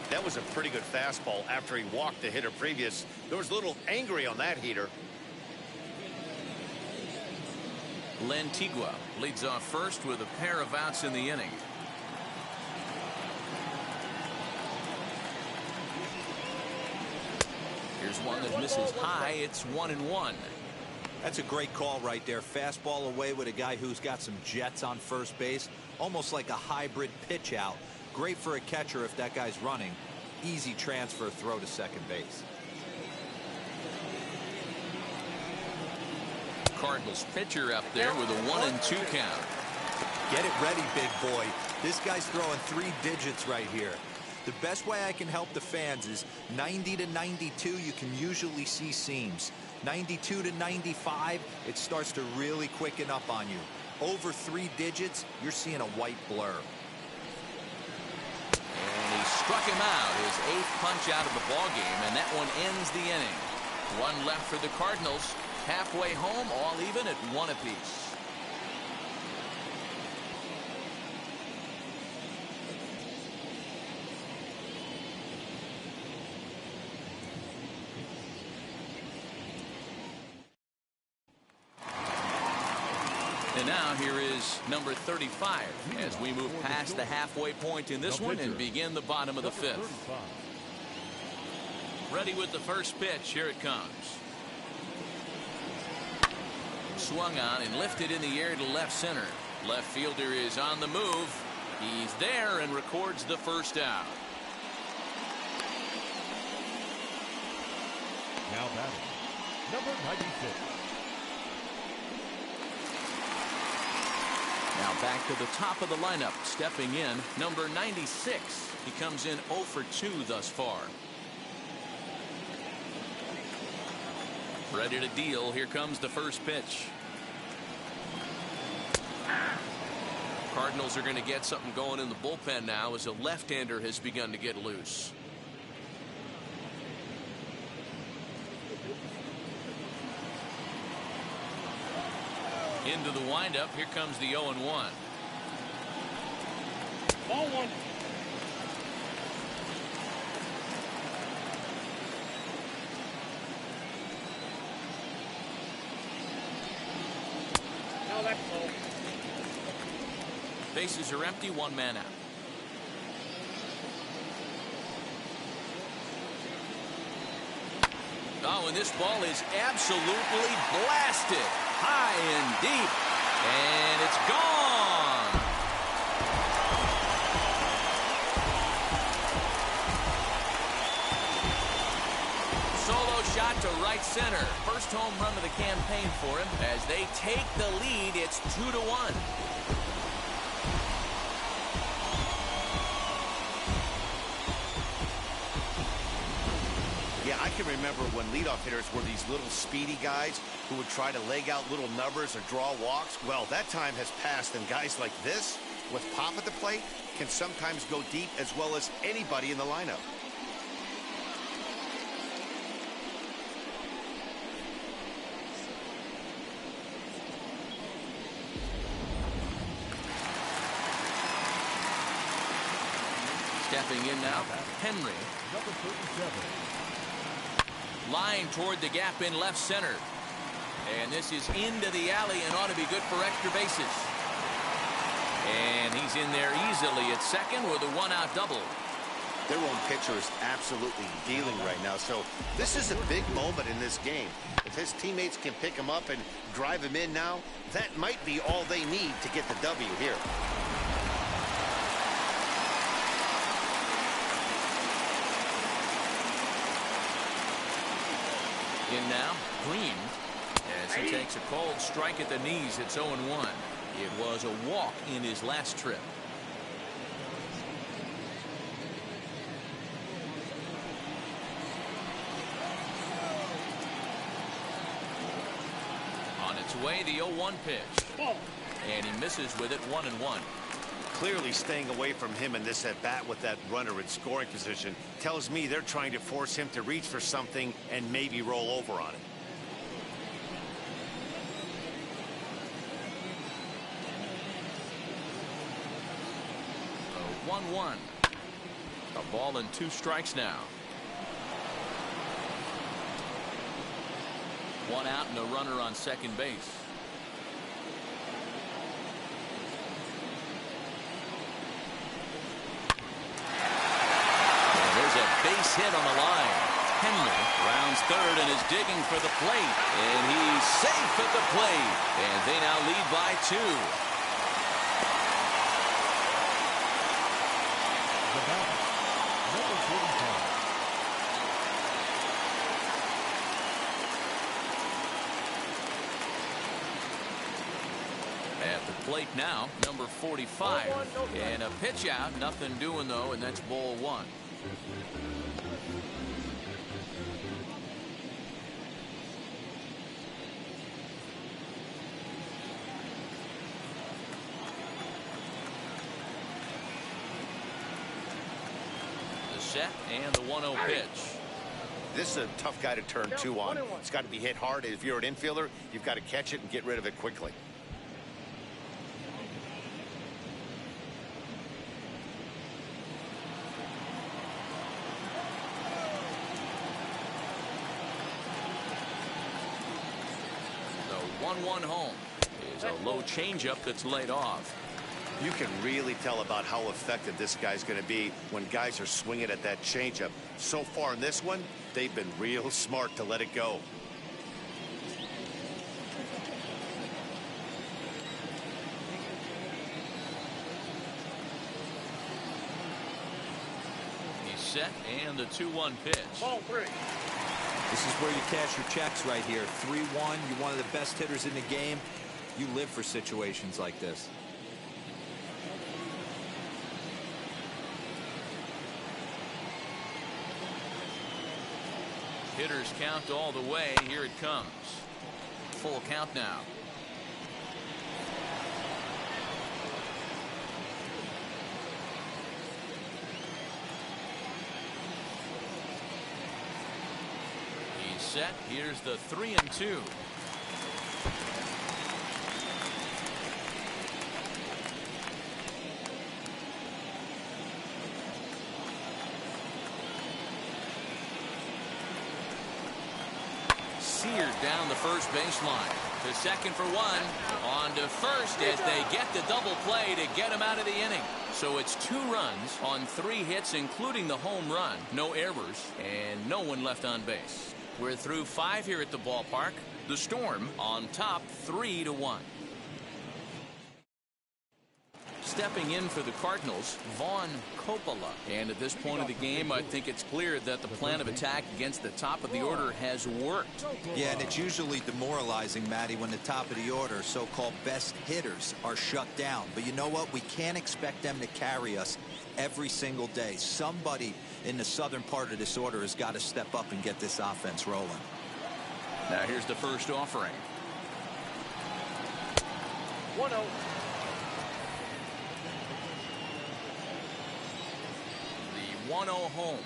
That was a pretty good fastball after he walked the hitter previous. There was a little angry on that heater. Lantigua leads off first with a pair of outs in the inning. Here's one that misses high. It's 1-1. That's a great call right there. Fastball away with a guy who's got some jets on first base. Almost like a hybrid pitch out. Great for a catcher if that guy's running. Easy transfer throw to second base. Cardinals pitcher up there with a 1-2 count. Get it ready, big boy. This guy's throwing 3 digits right here. The best way I can help the fans is 90 to 92, you can usually see seams. 92 to 95, it starts to really quicken up on you. Over 3 digits, you're seeing a white blur. And he struck him out, his 8th punch out of the ball game, and that one ends the inning. 1 left for the Cardinals. Halfway home, all even at 1 apiece. And now here is number 35 as we move past the halfway point in this one and begin the bottom of the 5th. Ready with the first pitch. Here it comes. Swung on and lifted in the air to left center. Left fielder is on the move. He's there and records the first out. Now batting, number 96. Now back to the top of the lineup. Stepping in, number 96. He comes in 0 for 2 thus far. Ready to deal. Here comes the first pitch. Cardinals are going to get something going in the bullpen now as a left-hander has begun to get loose. Into the windup. Here comes the 0-1. Ball 1. No, that's low. Bases are empty. 1 man out. Oh, and this ball is absolutely blasted high and deep, and it's gone. Solo shot to right center. First home run of the campaign for him. As they take the lead, it's 2-1. Yeah, I can remember when leadoff hitters were these little speedy guys who would try to leg out little numbers or draw walks. Well, that time has passed, and guys like this, with pop at the plate, can sometimes go deep as well as anybody in the lineup. Stepping in now, Henry. Number 37. Line toward the gap in left center. And this is into the alley and ought to be good for extra bases. And he's in there easily at second with a 1-out double. Their own pitcher is absolutely dealing right now, so this is a big moment in this game. If his teammates can pick him up and drive him in now, that might be all they need to get the W here. In now, Green, as he takes a cold strike at the knees. It's 0-1. It was a walk in his last trip. On its way, the 0-1 pitch. And he misses with it, 1-1. Clearly staying away from him in this at-bat with that runner in scoring position tells me they're trying to force him to reach for something and maybe roll over on it. So 1-1. A ball and 2 strikes now. 1 out and a runner on second base. Base hit on the line. Henry rounds third and is digging for the plate. And he's safe at the plate. And they now lead by 2. The batter, number 45. At the plate now, number 45. And a pitch out, nothing doing though, and that's ball 1. The set and the 1-0 pitch. This is a tough guy to turn 2 on. It's got to be hit hard. If you're an infielder, you've got to catch it and get rid of it quickly. The 1-1 home is a low changeup that's laid off. You can really tell about how effective this guy's going to be when guys are swinging at that changeup. So far in this one, they've been real smart to let it go. He's set and the 2-1 pitch. Ball 3. This is where you cash your checks right here. 3-1. You're one of the best hitters in the game. You live for situations like this. Hitters count all the way. Here it comes. Full count now. He's set. Here's the 3-2. Seared down the first baseline. To second for 1. On to first as they get the double play to get him out of the inning. So it's 2 runs on 3 hits, including the home run. No errors and no one left on base. We're through 5 here at the ballpark. The Storm on top 3-1. Stepping in for the Cardinals, Vaughn Coppola. And at this point of the game, I think it's clear that the plan of attack against the top of the order has worked. Yeah, and it's usually demoralizing, Matty, when the top of the order, so-called best hitters, are shut down. But you know what? We can't expect them to carry us every single day. Somebody in the southern part of this order has got to step up and get this offense rolling. Now here's the first offering. 1-0. The 1-0 home.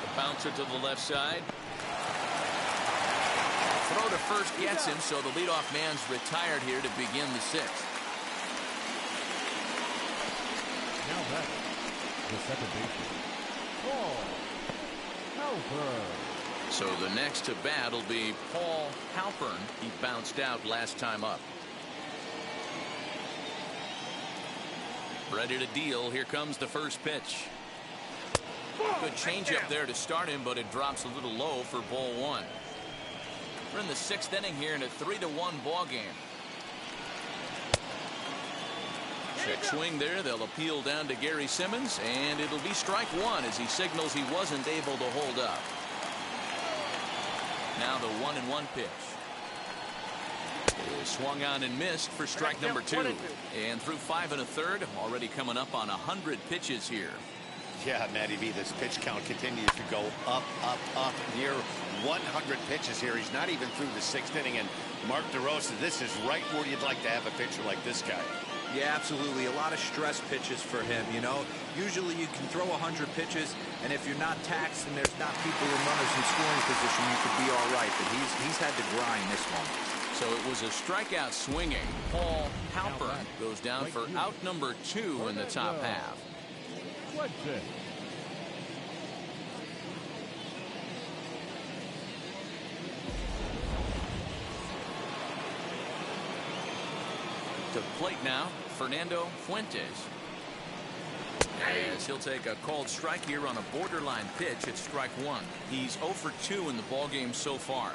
The bouncer to the left side. Throw to first gets him, so the leadoff man's retired here to begin the 6th. Now back, the second baseman, Paul Halpern. So the next to bat will be Paul Halpern. He bounced out last time up. Ready to deal. Here comes the first pitch. Good changeup there to start him, but it drops a little low for ball 1. We're in the 6th inning here in a 3-1 ball game. Check swing there. They'll appeal down to Gary Simmons, and it'll be strike 1 as he signals he wasn't able to hold up. Now the 1-1 pitch. It is swung on and missed for strike number 2. And through 5 1/3, already coming up on 100 pitches here. Yeah, Matty B, this pitch count continues to go up, near 100 pitches here. He's not even through the 6th inning. And Mark DeRosa, this is right where you'd like to have a pitcher like this guy. Yeah, absolutely. A lot of stress pitches for him, you know. Usually you can throw 100 pitches, and if you're not taxed and there's not people and runners in scoring position, you could be all right. But he's had to grind this one. So it was a strikeout swinging. Paul Halpern goes down for out number 2 in the top half. Woodson. To plate now, Fernando Fuentes. As he'll take a called strike here on a borderline pitch at strike one. He's 0 for 2 in the ballgame so far.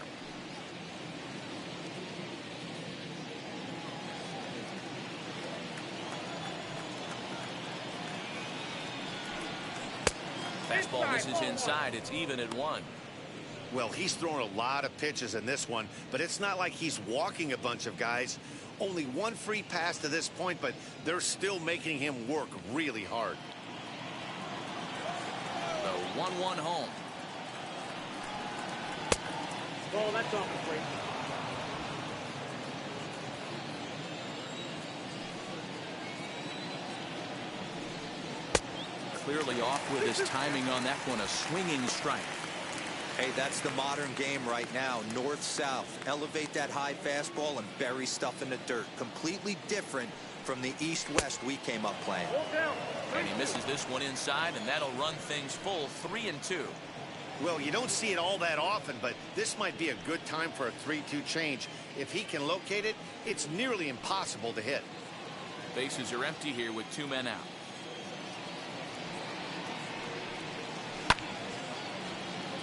Fastball misses inside. It's even at 1. Well, he's thrown a lot of pitches in this one, but it's not like he's walking a bunch of guys. Only one free pass to this point, but they're still making him work really hard. The 1-1 home. Oh, that's off the plate. Clearly off with his timing on that one. A swinging strike. Hey, that's the modern game right now. North-south. Elevate that high fastball and bury stuff in the dirt. Completely different from the east-west we came up playing. And he misses this one inside, and that'll run things full 3-2. Well, you don't see it all that often, but this might be a good time for a 3-2 change. If he can locate it, it's nearly impossible to hit. Bases are empty here with 2 men out.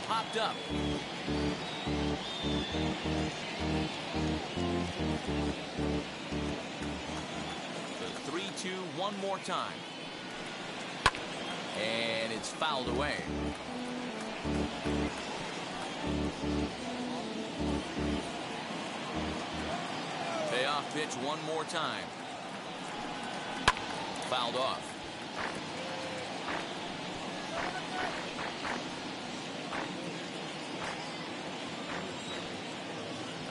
Popped up. The 3-2 one more time. And it's fouled away. Payoff pitch one more time. Fouled off.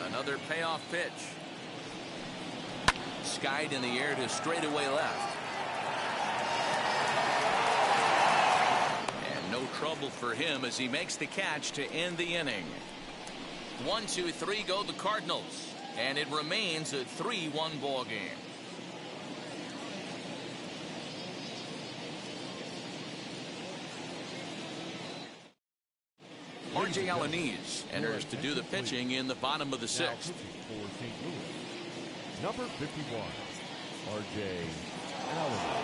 Another payoff pitch. Skied in the air to straightaway left. And no trouble for him as he makes the catch to end the inning. 1, 2, 3 go the Cardinals. And it remains a 3-1 ball game. R.J. Alanis enters to do the pitching in the bottom of the 6th. For St. Louis, number 51, R.J. Alanis.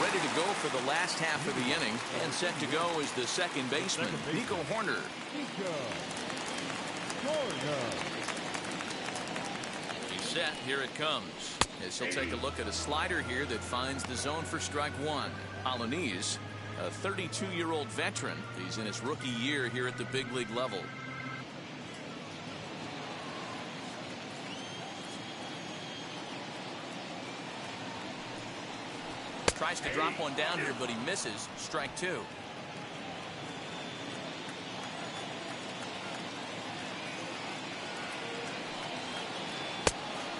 Ready to go for the last half of the inning, and set to go is the second baseman, Nico Horner. He's set. Here it comes. As he'll take a look at a slider here that finds the zone for strike one. Alanis, a 32-year-old veteran. He's in his rookie year here at the big league level. Tries to drop one down here, but he misses. Strike two.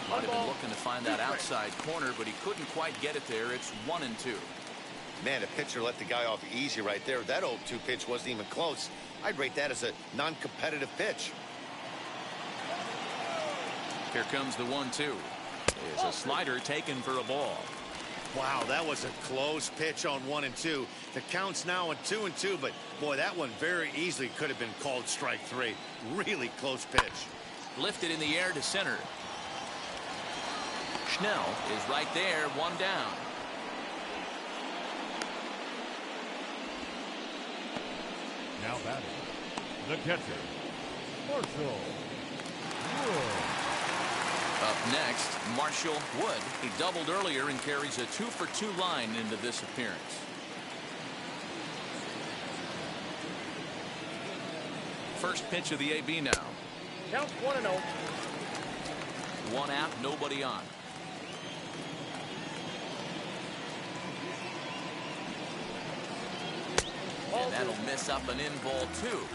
Might have been looking to find that outside corner, but he couldn't quite get it there. It's 1-2. Man, a pitcher let the guy off easy right there. That 0-2 pitch wasn't even close. I'd rate that as a non-competitive pitch. Here comes the 1-2. Is a slider taken for a ball. Wow, that was a close pitch on 1 and 2. The count's now at 2 and 2, but boy, that one very easily could have been called strike three. Really close pitch. Lifted in the air to center. Schnell is right there, one down. Now batting, the catcher, Marshall Wood. Up next, Marshall Wood. He doubled earlier and carries a 2-for-2 line into this appearance. First pitch of the AB now. Count 1-0. One out, nobody on. And that'll miss up an in ball two.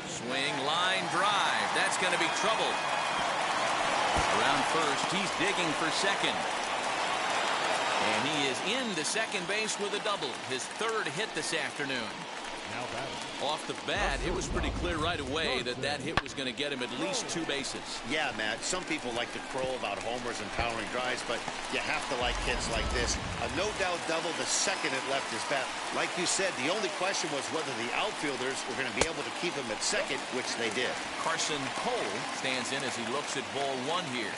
Swing, line, drive. That's going to be trouble. Around first, he's digging for second. And he is into second base with a double. His third hit this afternoon. Now Off the bat, it was pretty clear right away that hit was going to get him at least 2 bases. Yeah, Matt, some people like to crow about homers and powering drives, but you have to like hits like this. A no-doubt double the second it left his bat. Like you said, the only question was whether the outfielders were going to be able to keep him at second, which they did. Carson Cole stands in as he looks at ball 1 here.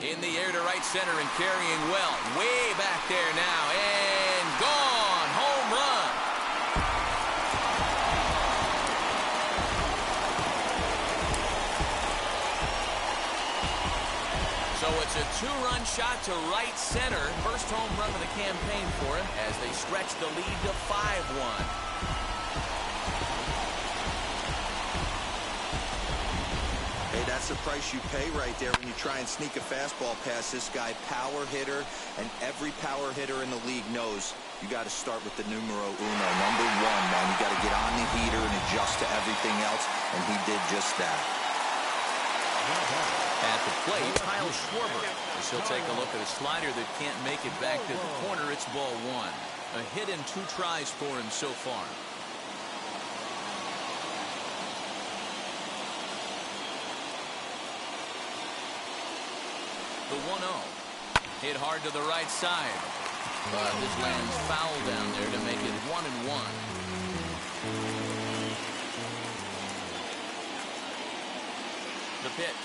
In the air to right center and carrying well. Way back there now. And gone. Home run. So it's a 2-run shot to right center. First home run of the campaign for him as they stretch the lead to 5-1. Hey, that's the price you pay right there when you try and sneak a fastball past this guy. Power hitter, and every power hitter in the league knows you got to start with the numero uno, number 1, man. You got to get on the heater and adjust to everything else, and he did just that. At the plate, Kyle Schwarber. As he'll take a look at a slider that can't make it back to the corner. It's ball 1. A hit in 2 tries for him so far. The 1-0. Hit hard to the right side. But this lands foul down there to make it 1-1. The pitch.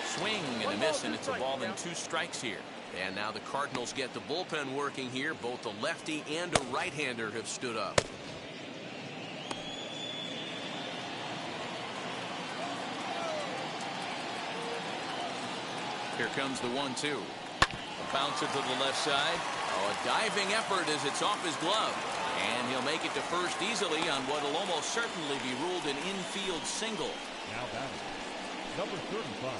Swing and a miss, and it's a ball and 2 strikes here. And now the Cardinals get the bullpen working here. Both a lefty and a right-hander have stood up. Here comes the 1-2. A bouncer to the left side. Oh, a diving effort as it's off his glove. And he'll make it to first easily on what will almost certainly be ruled an infield single. Now batting, number 35.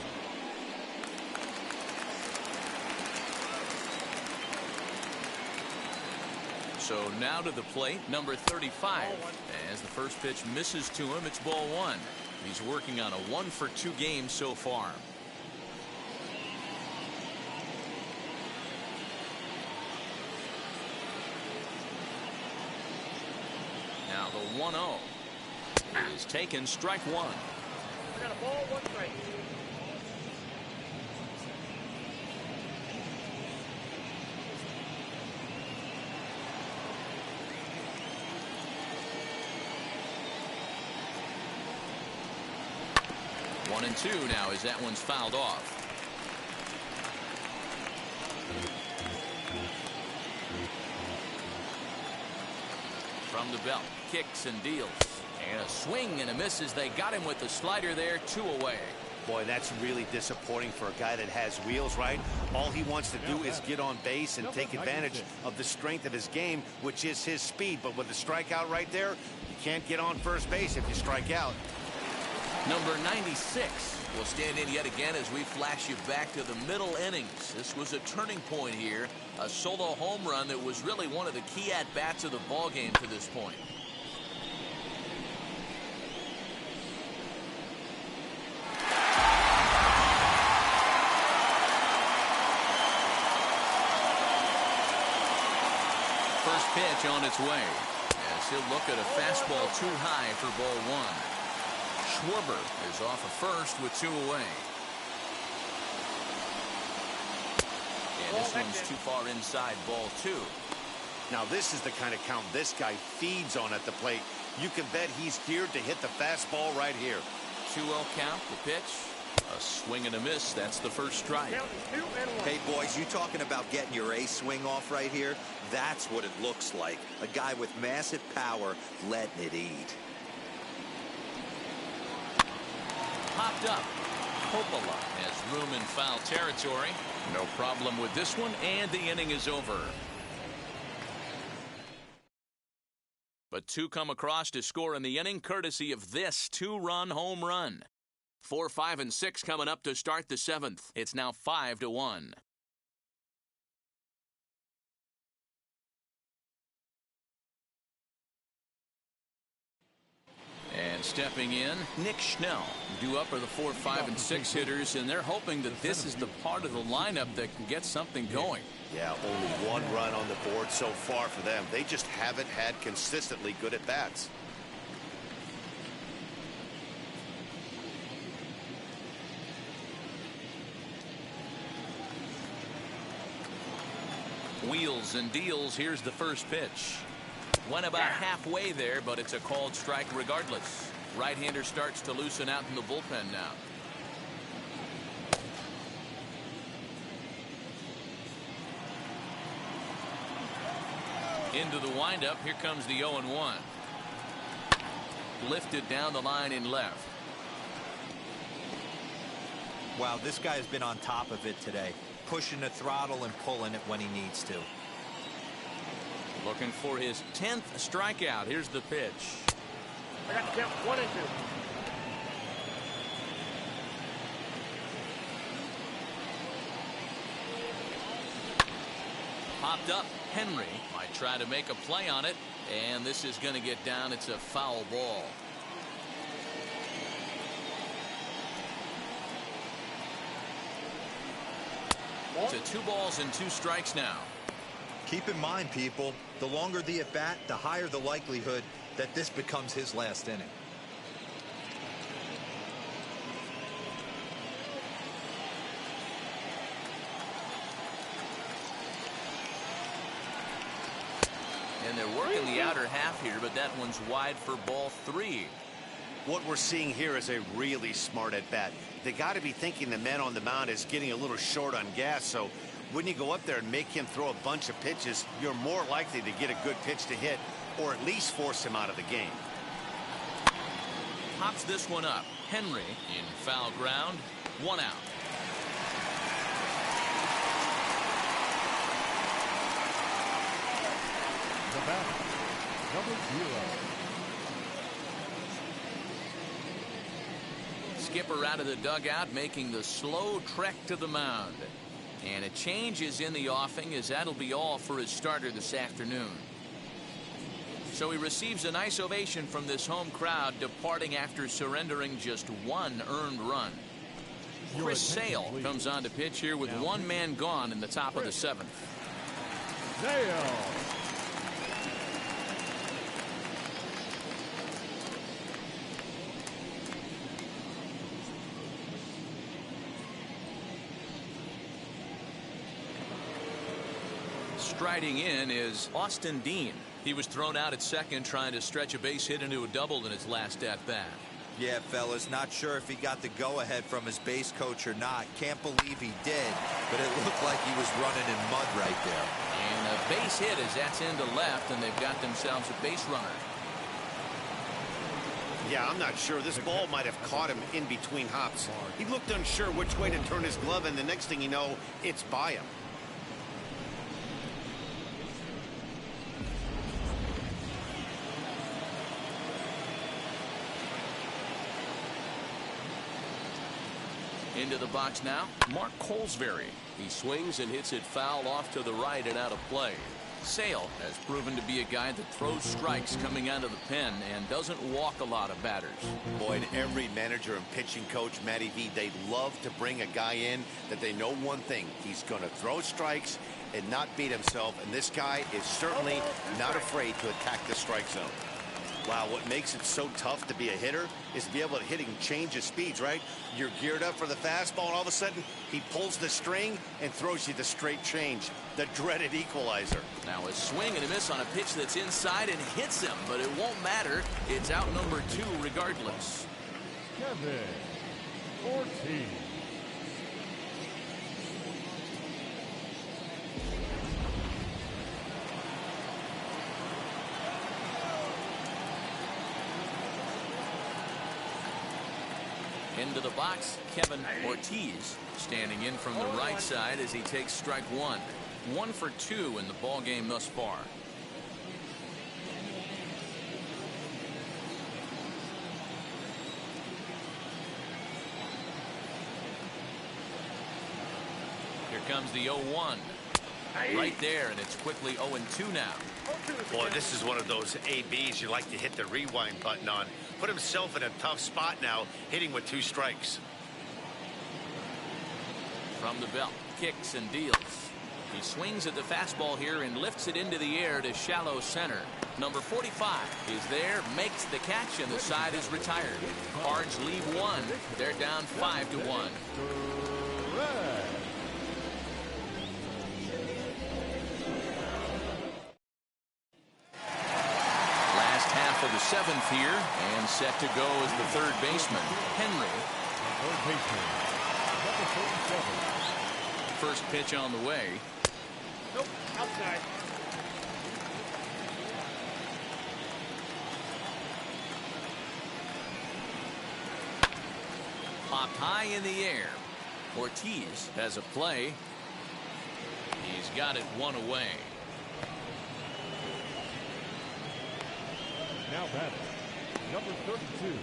So now to the plate, number 35. As the first pitch misses to him, it's ball 1. He's working on a 1-for-2 game so far. Now the 1-0 is taken, strike 1. We got a ball, 1 strike. One and 2 now as that one's fouled off. From the belt, kicks and deals. And a swing and a miss as they got him with the slider there, 2 away. Boy, that's really disappointing for a guy that has wheels, right? All he wants to do is get on base and take advantage of the strength of his game, which is his speed. But with the strikeout right there, you can't get on first base if you strike out. Number 96 will stand in yet again as we flash you back to the middle innings. This was a turning point here. A solo home run that was really one of the key at-bats of the ballgame to this point. First pitch on its way as he'll look at a fastball too high for ball 1. Schwarber is off of first with 2 away. And this one's too far inside, ball 2. Now this is the kind of count this guy feeds on at the plate. You can bet he's geared to hit the fastball right here. 2-0 count, the pitch. A swing and a miss. That's the first strike. Hey, boys, you talking about getting your ace swing off right here? That's what it looks like. A guy with massive power letting it eat. Popped up. Coppola has room in foul territory. No problem with this one, and the inning is over. But 2 come across to score in the inning, courtesy of this 2-run home run. 4, 5, and 6 coming up to start the 7th. It's now 5-1. And stepping in, Nick Schnell. Due up are the 4, 5, and 6 hitters, and they're hoping that this is the part of the lineup that can get something going. Yeah, only one run on the board so far for them. They just haven't had consistently good at bats. Wheels and deals. Here's the first pitch. Went about halfway there, but it's a called strike regardless. Right-hander starts to loosen out in the bullpen now. Into the windup. Here comes the 0-1. Lifted down the line in left. Wow, this guy has been on top of it today, pushing the throttle and pulling it when he needs to. Looking for his 10th strikeout. Here's the pitch. I got to count 1 and 2. Popped up. Henry might try to make a play on it, and this is going to get down. It's a foul ball. To 2 balls and 2 strikes now. Keep in mind, people, the longer the at bat, the higher the likelihood that this becomes his last inning. And they're working the outer half here, but that one's wide for ball 3. What we're seeing here is a really smart at bat. They got to be thinking the man on the mound is getting a little short on gas, so when you go up there and make him throw a bunch of pitches, you're more likely to get a good pitch to hit or at least force him out of the game. Pops this one up. Henry in foul ground. 1 out. The batter, number 0. Skipper out of the dugout, making the slow trek to the mound. And a change is in the offing, as that'll be all for his starter this afternoon. So he receives a nice ovation from this home crowd, departing after surrendering just 1 earned run. Chris Sale comes on to pitch here with 1 man gone in the top of the 7th. Sale. Striding in is Austin Dean. He was thrown out at second trying to stretch a base hit into a double in his last at bat. Yeah, fellas, not sure if he got the go-ahead from his base coach or not. Can't believe he did, but it looked like he was running in mud right there. And a base hit as that's into left, and they've got themselves a base runner. Yeah, I'm not sure. This ball might have caught him in between hops. He looked unsure which way to turn his glove, and the next thing you know, it's by him. Into the box now, Mark Colesbury. He swings and hits it foul off to the right and out of play. Sale has proven to be a guy that throws strikes coming out of the pen and doesn't walk a lot of batters. Boy, and every manager and pitching coach, Matty V, they love to bring a guy in that they know one thing. He's going to throw strikes and not beat himself, and this guy is certainly not afraid to attack the strike zone. Wow, what makes it so tough to be a hitter is to be able to hit and change his speeds, right? You're geared up for the fastball, and all of a sudden, he pulls the string and throws you the straight change, the dreaded equalizer. Now a swing and a miss on a pitch that's inside and hits him, but it won't matter. It's out number 2 regardless. Kevin Ortiz. Into the box, Kevin Ortiz standing in from the right side as he takes strike 1. 1 for 2 in the ball game thus far. Here comes the 0-1. Right there, and it's quickly 0-2 now. Boy, this is one of those ABs you like to hit the rewind button on. Put himself in a tough spot now, hitting with 2 strikes. From the belt, kicks and deals. He swings at the fastball here and lifts it into the air to shallow center. Number 45 is there, makes the catch, and the side is retired. Cards leave 1. They're down 5-1. Last half of the 7th here, and set to go is the third baseman, Henry. Third baseman, number 47. First pitch on the way. Nope, outside. Popped high in the air. Ortiz has a play. He's got it 1 away. Now batting, number 32.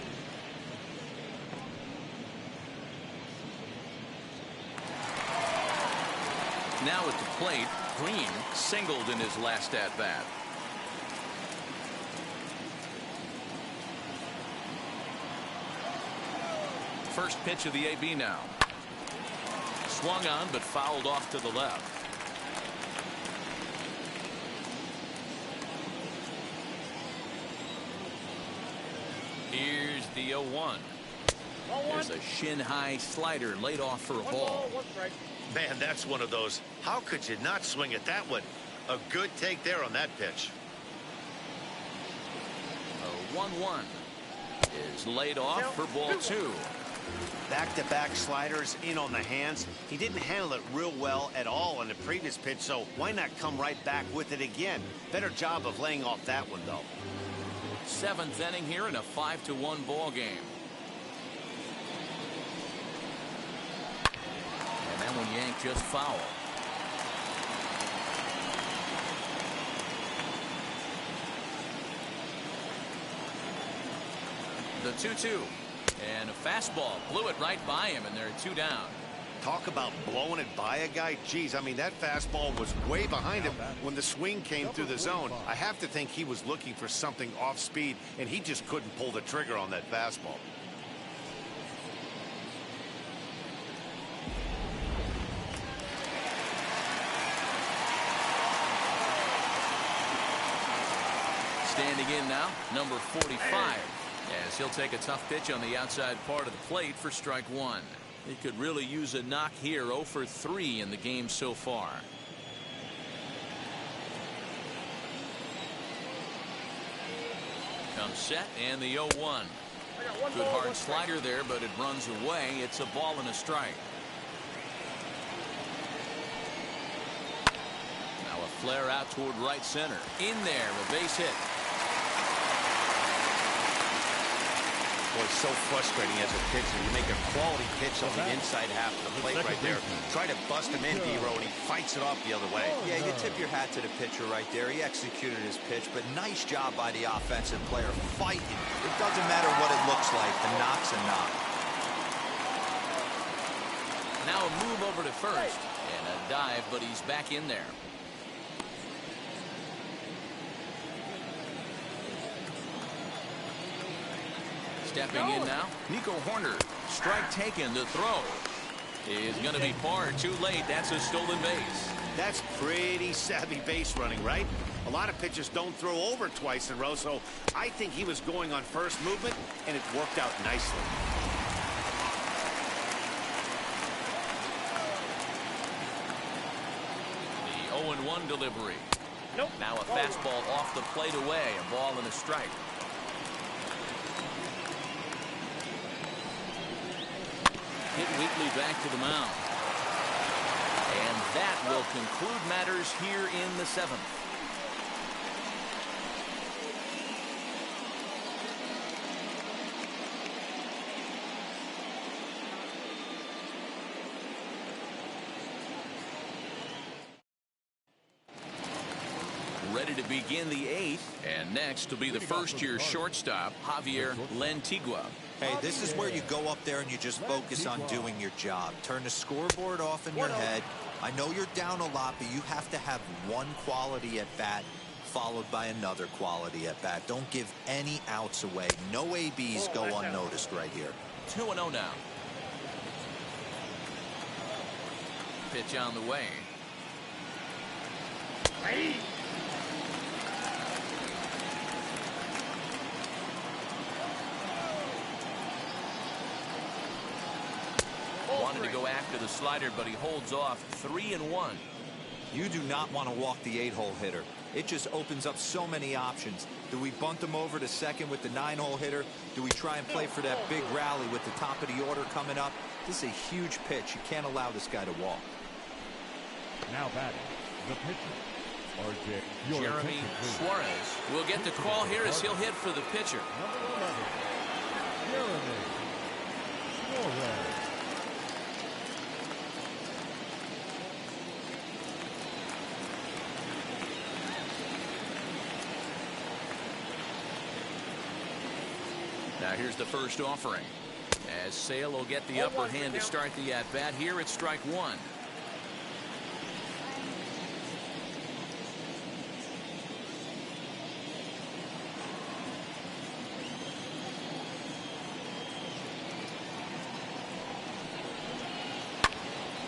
Now at the plate, Green singled in his last at-bat. First pitch of the AB now. Swung on but fouled off to the left. Here's the 0-1. There's a shin-high slider laid off for a ball. 1 strike. Man, that's one of those. How could you not swing at that one? A good take there on that pitch. A 1-1 is laid off for ball 2. Back-to-back sliders in on the hands. He didn't handle it real well at all on the previous pitch, so why not come right back with it again? Better job of laying off that one, though. 7th inning here in a 5-1 ball game. And that one yanked just foul. The 2-2. And a fastball blew it right by him, and they're 2 down. Talk about blowing it by a guy. Geez, I mean, that fastball was way behind him when the swing came through the zone. I have to think he was looking for something off speed, and he just couldn't pull the trigger on that fastball. Standing in now, number 45. As he'll take a tough pitch on the outside part of the plate for strike 1. He could really use a knock here. 0 for 3 in the game so far. Comes set and the 0-1. Good hard slider there, but it runs away. It's a ball and a strike. Now a flare out toward right center. In there, a base hit. Boy, it's so frustrating as a pitcher. You make a quality pitch on the inside half of the plate right there. Try to bust him in, D-Row, and he fights it off the other way. Yeah, you tip your hat to the pitcher right there. He executed his pitch, but nice job by the offensive player fighting. It doesn't matter what it looks like. The knock's a knock. Now a move over to first. And a dive, but he's back in there. Stepping in now, Nico Horner. Strike taken. The throw is going to be par. Too late. That's a stolen base. That's pretty savvy base running, right? A lot of pitchers don't throw over twice in a row, so I think he was going on first movement, and it worked out nicely. The 0-1 delivery. Nope. Now a fastball off the plate away. A ball and a strike. Hit Wheatley back to the mound. And that will conclude matters here in the 7th. Ready to begin the 8th, and next will be the first-year shortstop, Javier Lantigua. Hey, this is where you go up there and you just focus on doing your job. Turn the scoreboard off in your head. I know you're down a lot, but you have to have one quality at bat followed by another quality at bat. Don't give any outs away. No ABs go unnoticed right here. 2-0 now. Pitch on the way. Wanted to go after the slider, but he holds off. 3-1. You do not want to walk the 8-hole hitter. It just opens up so many options. Do we bunt him over to second with the 9-hole hitter? Do we try and play for that big rally with the top of the order coming up? This is a huge pitch. You can't allow this guy to walk. Now batting, the pitcher, Jeremy Suarez will get the call here as he'll hit for the pitcher. Number 11, Jeremy Suarez. Now here's the first offering. As Sale will get the upper hand to start the at-bat here at strike one.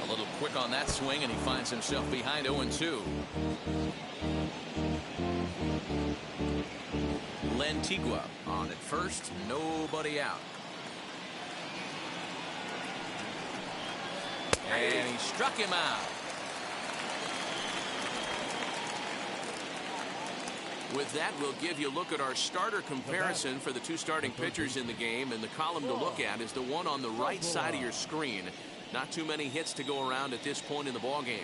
A little quick on that swing, and he finds himself behind 0-2. Lentigua on at first, nobody out. And he struck him out. With that, we'll give you a look at our starter comparison for the two starting pitchers in the game, and the column to look at is the one on the right side of your screen. Not too many hits to go around at this point in the ball game.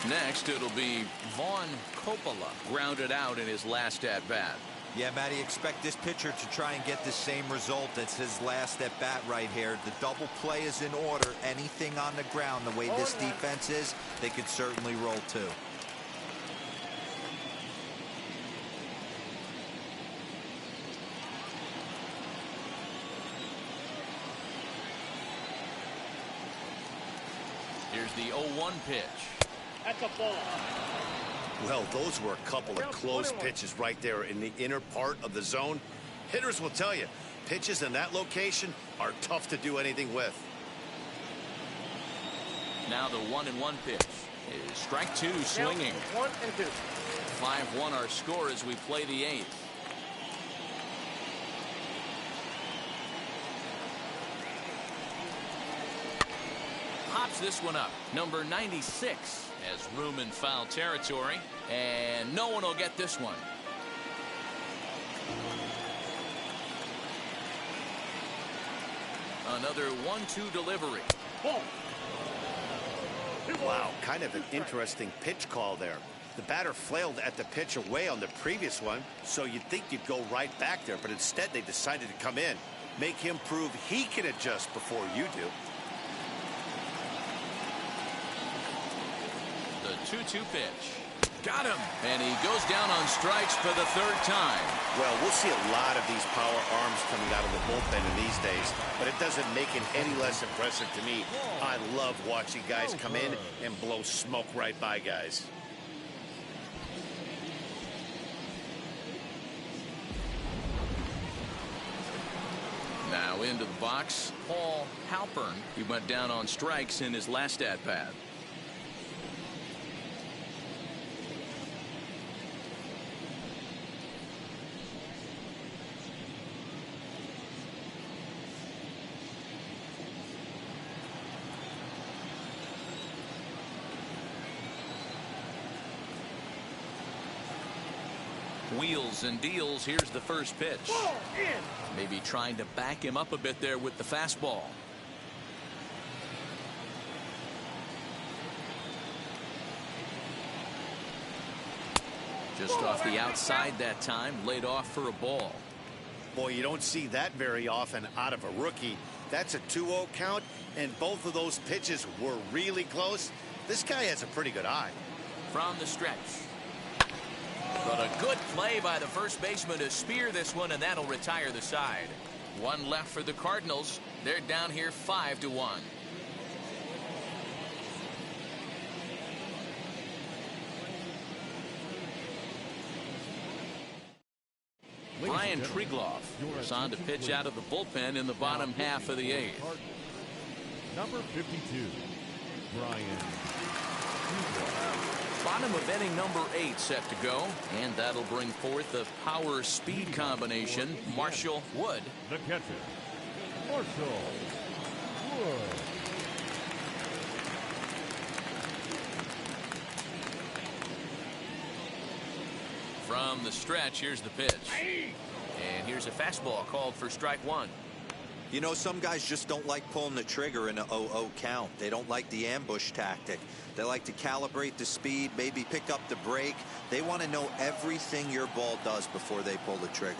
Next, it'll be Vaughn Coppola, grounded out in his last at-bat. Yeah, Matty, expect this pitcher to try and get the same result. That's his last at-bat right here. The double play is in order. Anything on the ground, the way this defense is, they could certainly roll too. Here's the 0-1 pitch. That's a ball. Well, those were a couple of close pitches right there in the inner part of the zone. Hitters will tell you, pitches in that location are tough to do anything with. Now the 1-1 pitch is strike two, swinging. 1-2. 5-1 our score as we play the eighth. Pops this one up. Number 96 has room in foul territory, and no one will get this one. Another 1-2 delivery. Ball. Wow, kind of an interesting pitch call there. The batter flailed at the pitch away on the previous one, so you'd think you'd go right back there, but instead they decided to come in. Make him prove he can adjust before you do. The 2-2 pitch. Got him. And he goes down on strikes for the third time. Well, we'll see a lot of these power arms coming out of the bullpen in these days, but it doesn't make it any less impressive to me. I love watching guys come in and blow smoke right by guys. Now into the box, Paul Halpern. He went down on strikes in his last at-bat. Wheels and deals. Here's the first pitch. Maybe trying to back him up a bit there with the fastball. Just off the outside that time, laid off for a ball. Boy, you don't see that very often out of a rookie. That's a 2-0 count, and both of those pitches were really close. This guy has a pretty good eye. From the stretch. But a good play by the first baseman to spear this one, and that'll retire the side. One left for the Cardinals. They're down here 5-1. Brian Trigloff is on to pitch out of the bullpen in the bottom half of the eighth. Number 52, Brian Trigloff. Bottom of inning number 8 set to go, and that'll bring forth the power speed combination. Marshall Wood. The catcher, Marshall Wood. From the stretch, here's the pitch. And here's a fastball called for strike one. You know, some guys just don't like pulling the trigger in a 0-0 count. They don't like the ambush tactic. They like to calibrate the speed, maybe pick up the brake. They want to know everything your ball does before they pull the trigger.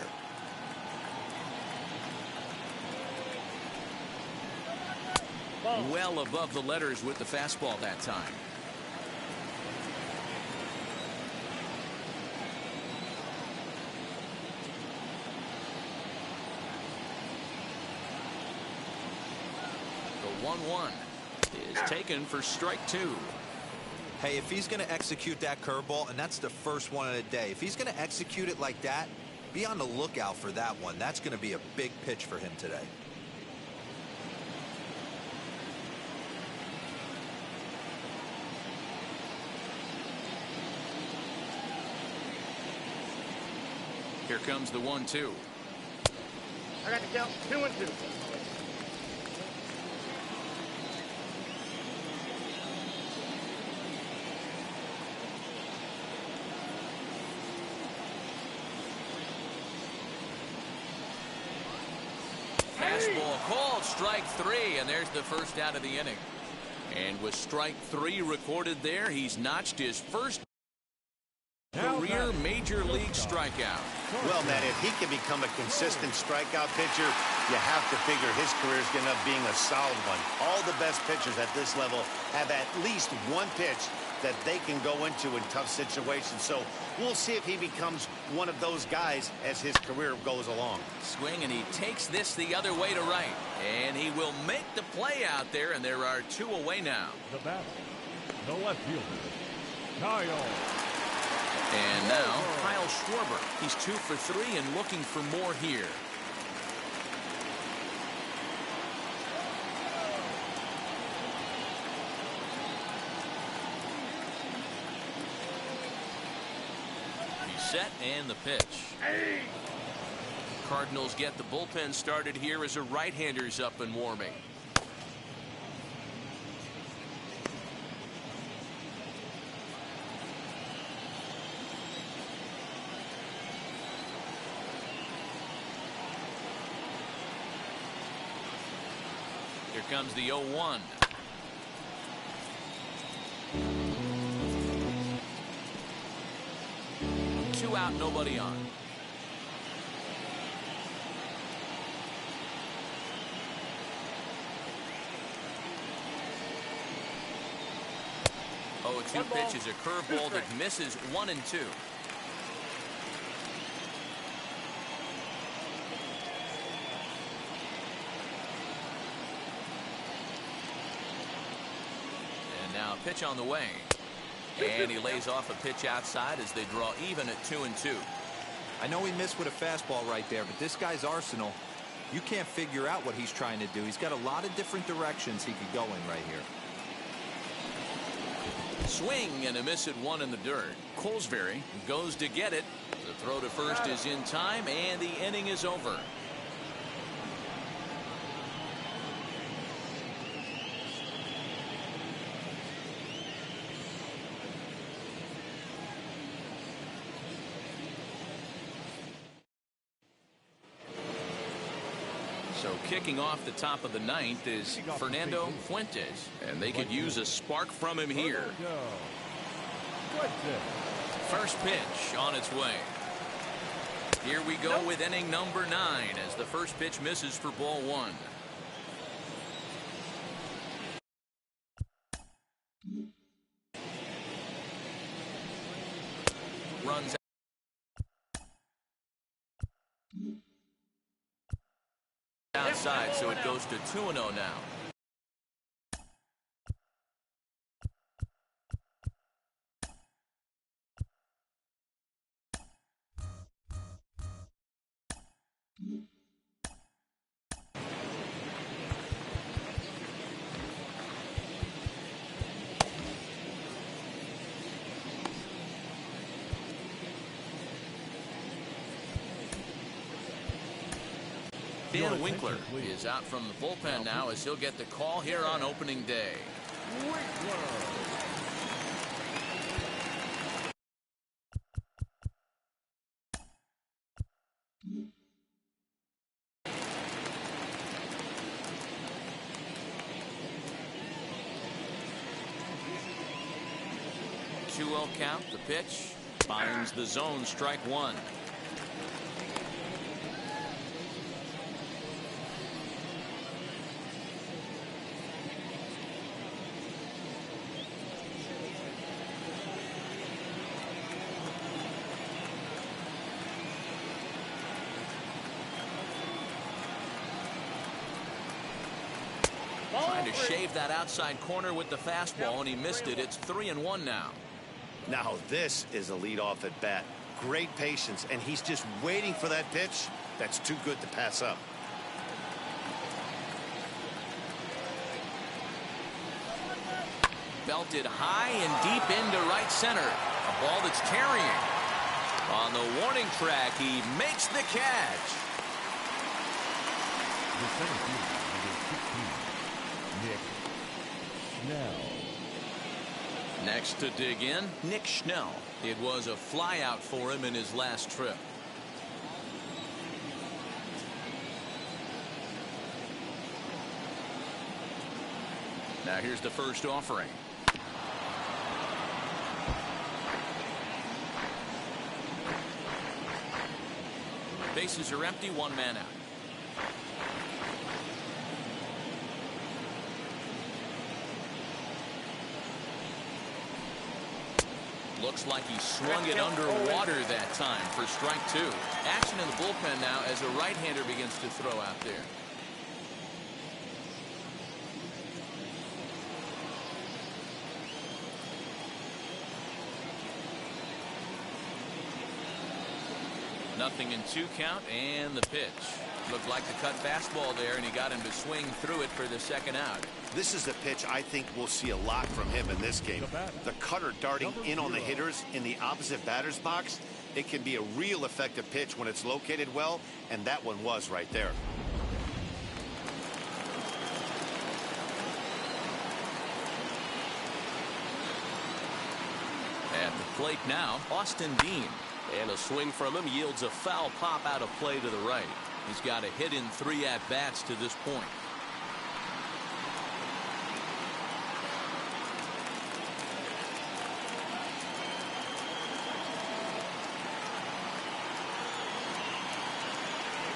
Well above the letters with the fastball that time. The 1-1 is taken for strike two. Hey, if he's going to execute that curveball, and that's the first one of the day, if he's going to execute it like that, be on the lookout for that one. That's going to be a big pitch for him today. Here comes the 1-2. I got to count 2-2. Fastball called, strike three, and there's the first out of the inning. And with strike three recorded there, he's notched his first career major league strikeout. Well, Matt, if he can become a consistent strikeout pitcher, you have to figure his career is going to end up being a solid one. All the best pitchers at this level have at least one pitch that they can go into in tough situations. So we'll see if he becomes one of those guys as his career goes along. Swing, and he takes this the other way to right. And he will make the play out there, and there are two away now. The batter, the left fielder, Kyle. And now Kyle Schwarber. He's 2 for 3 and looking for more here. He's set, and the pitch. Cardinals get the bullpen started here as a right-hander's up and warming. Here comes the 0-1. Two out, nobody on. Oh, 2 pitches, a curveball that misses 1 and 2. Now pitch on the way, and he lays off a pitch outside as they draw even at 2 and 2. I know he missed with a fastball right there, but this guy's arsenal, you can't figure out what he's trying to do. He's got a lot of different directions he could go in right here. Swing and a miss at 1 in the dirt. Colesbury goes to get it. The throw to first is in time, and the inning is over. So kicking off the top of the ninth is Fernando Fuentes, and they could use a spark from him here. First pitch on its way. Here we go with inning number 9 as the first pitch misses for ball 1. Runs side, so it goes to 2-0 now. Dan Winkler is out from the bullpen now as he'll get the call here on opening day. Two-0 count. The pitch finds the zone. Strike one. Trying to shave that outside corner with the fastball, and he missed it. It's 3-1 now. Now this is a leadoff at bat. Great patience, and he's just waiting for that pitch. That's too good to pass up. Belted high and deep into right center. A ball that's carrying. On the warning track, he makes the catch. The center fielder, number 16, Nick Schnell. Next to dig in, Nick Schnell. It was a flyout for him in his last trip. Now here's the first offering. Bases are empty, one man out. Looks like he swung it underwater that time for strike two. Action in the bullpen now as a right-hander begins to throw out there. Nothing in 2 count, and the pitch. Looked like the cut fastball there, and he got him to swing through it for the second out. This is the pitch I think we'll see a lot from him in this game. The cutter darting in on the hitters in the opposite batter's box. It can be a real effective pitch when it's located well, and that one was right there. At the plate now, Austin Dean. And a swing from him yields a foul pop out of play to the right. He's got a hit in 3 at-bats to this point.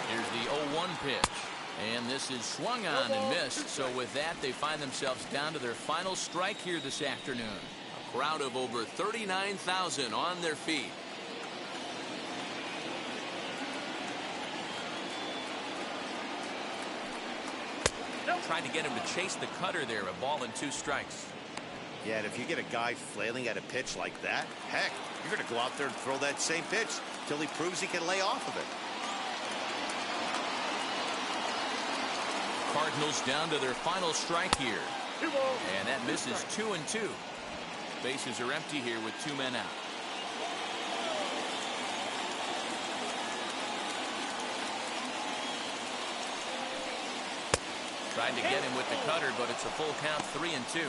Here's the 0-1 pitch. And this is swung on and missed. So with that, they find themselves down to their final strike here this afternoon. A crowd of over 39,000 on their feet. Trying to get him to chase the cutter there. A ball and 2 strikes. Yeah, and if you get a guy flailing at a pitch like that, heck, you're going to go out there and throw that same pitch till he proves he can lay off of it. Cardinals down to their final strike here. And that misses 2-2. Bases are empty here with 2 men out. Trying to get him with the cutter, but it's a full count, 3-2.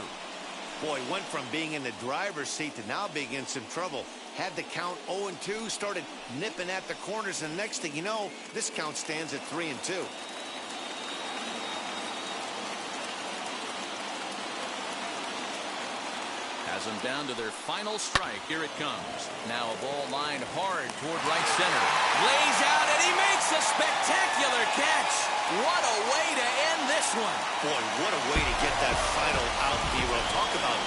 Boy, went from being in the driver's seat to now being in some trouble. Had the count 0-2, started nipping at the corners, and next thing you know, this count stands at 3-2. Has them down to their final strike. Here it comes. Now a ball lined hard toward right center. Lays out, and he makes a spectacular catch. What a way to end this one. Boy, what a way to get that final out, Hero. Talk about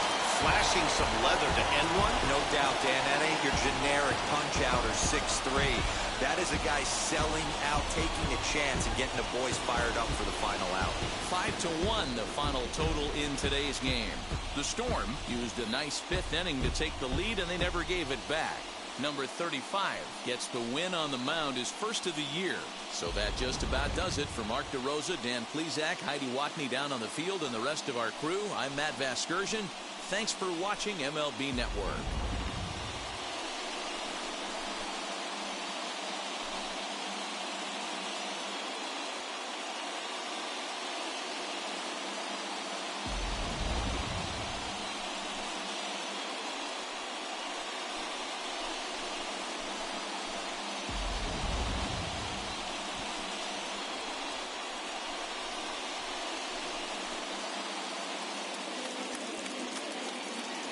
flashing some leather to end one? No doubt, Dan. That ain't your generic punch-outer 6'3". That is a guy selling out, taking a chance, and getting the boys fired up for the final out. 5-1, the final total in today's game. The Storm used a nice fifth inning to take the lead, and they never gave it back. Number 35 gets the win on the mound, his first of the year. So that just about does it. For Mark DeRosa, Dan Plesac, Heidi Watney down on the field, and the rest of our crew, I'm Matt Vasgersian. Thanks for watching MLB Network.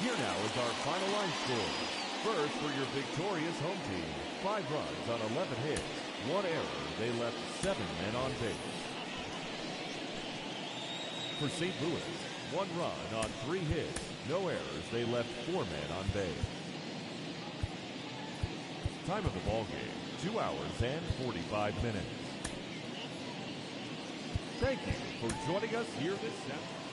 Here now is our final line score. First, for your victorious home team, 5 runs on 11 hits, 1 error. They left 7 men on base. For St. Louis, 1 run on 3 hits, no errors. They left 4 men on base. Time of the ball game, 2 hours and 45 minutes. Thank you for joining us here this afternoon.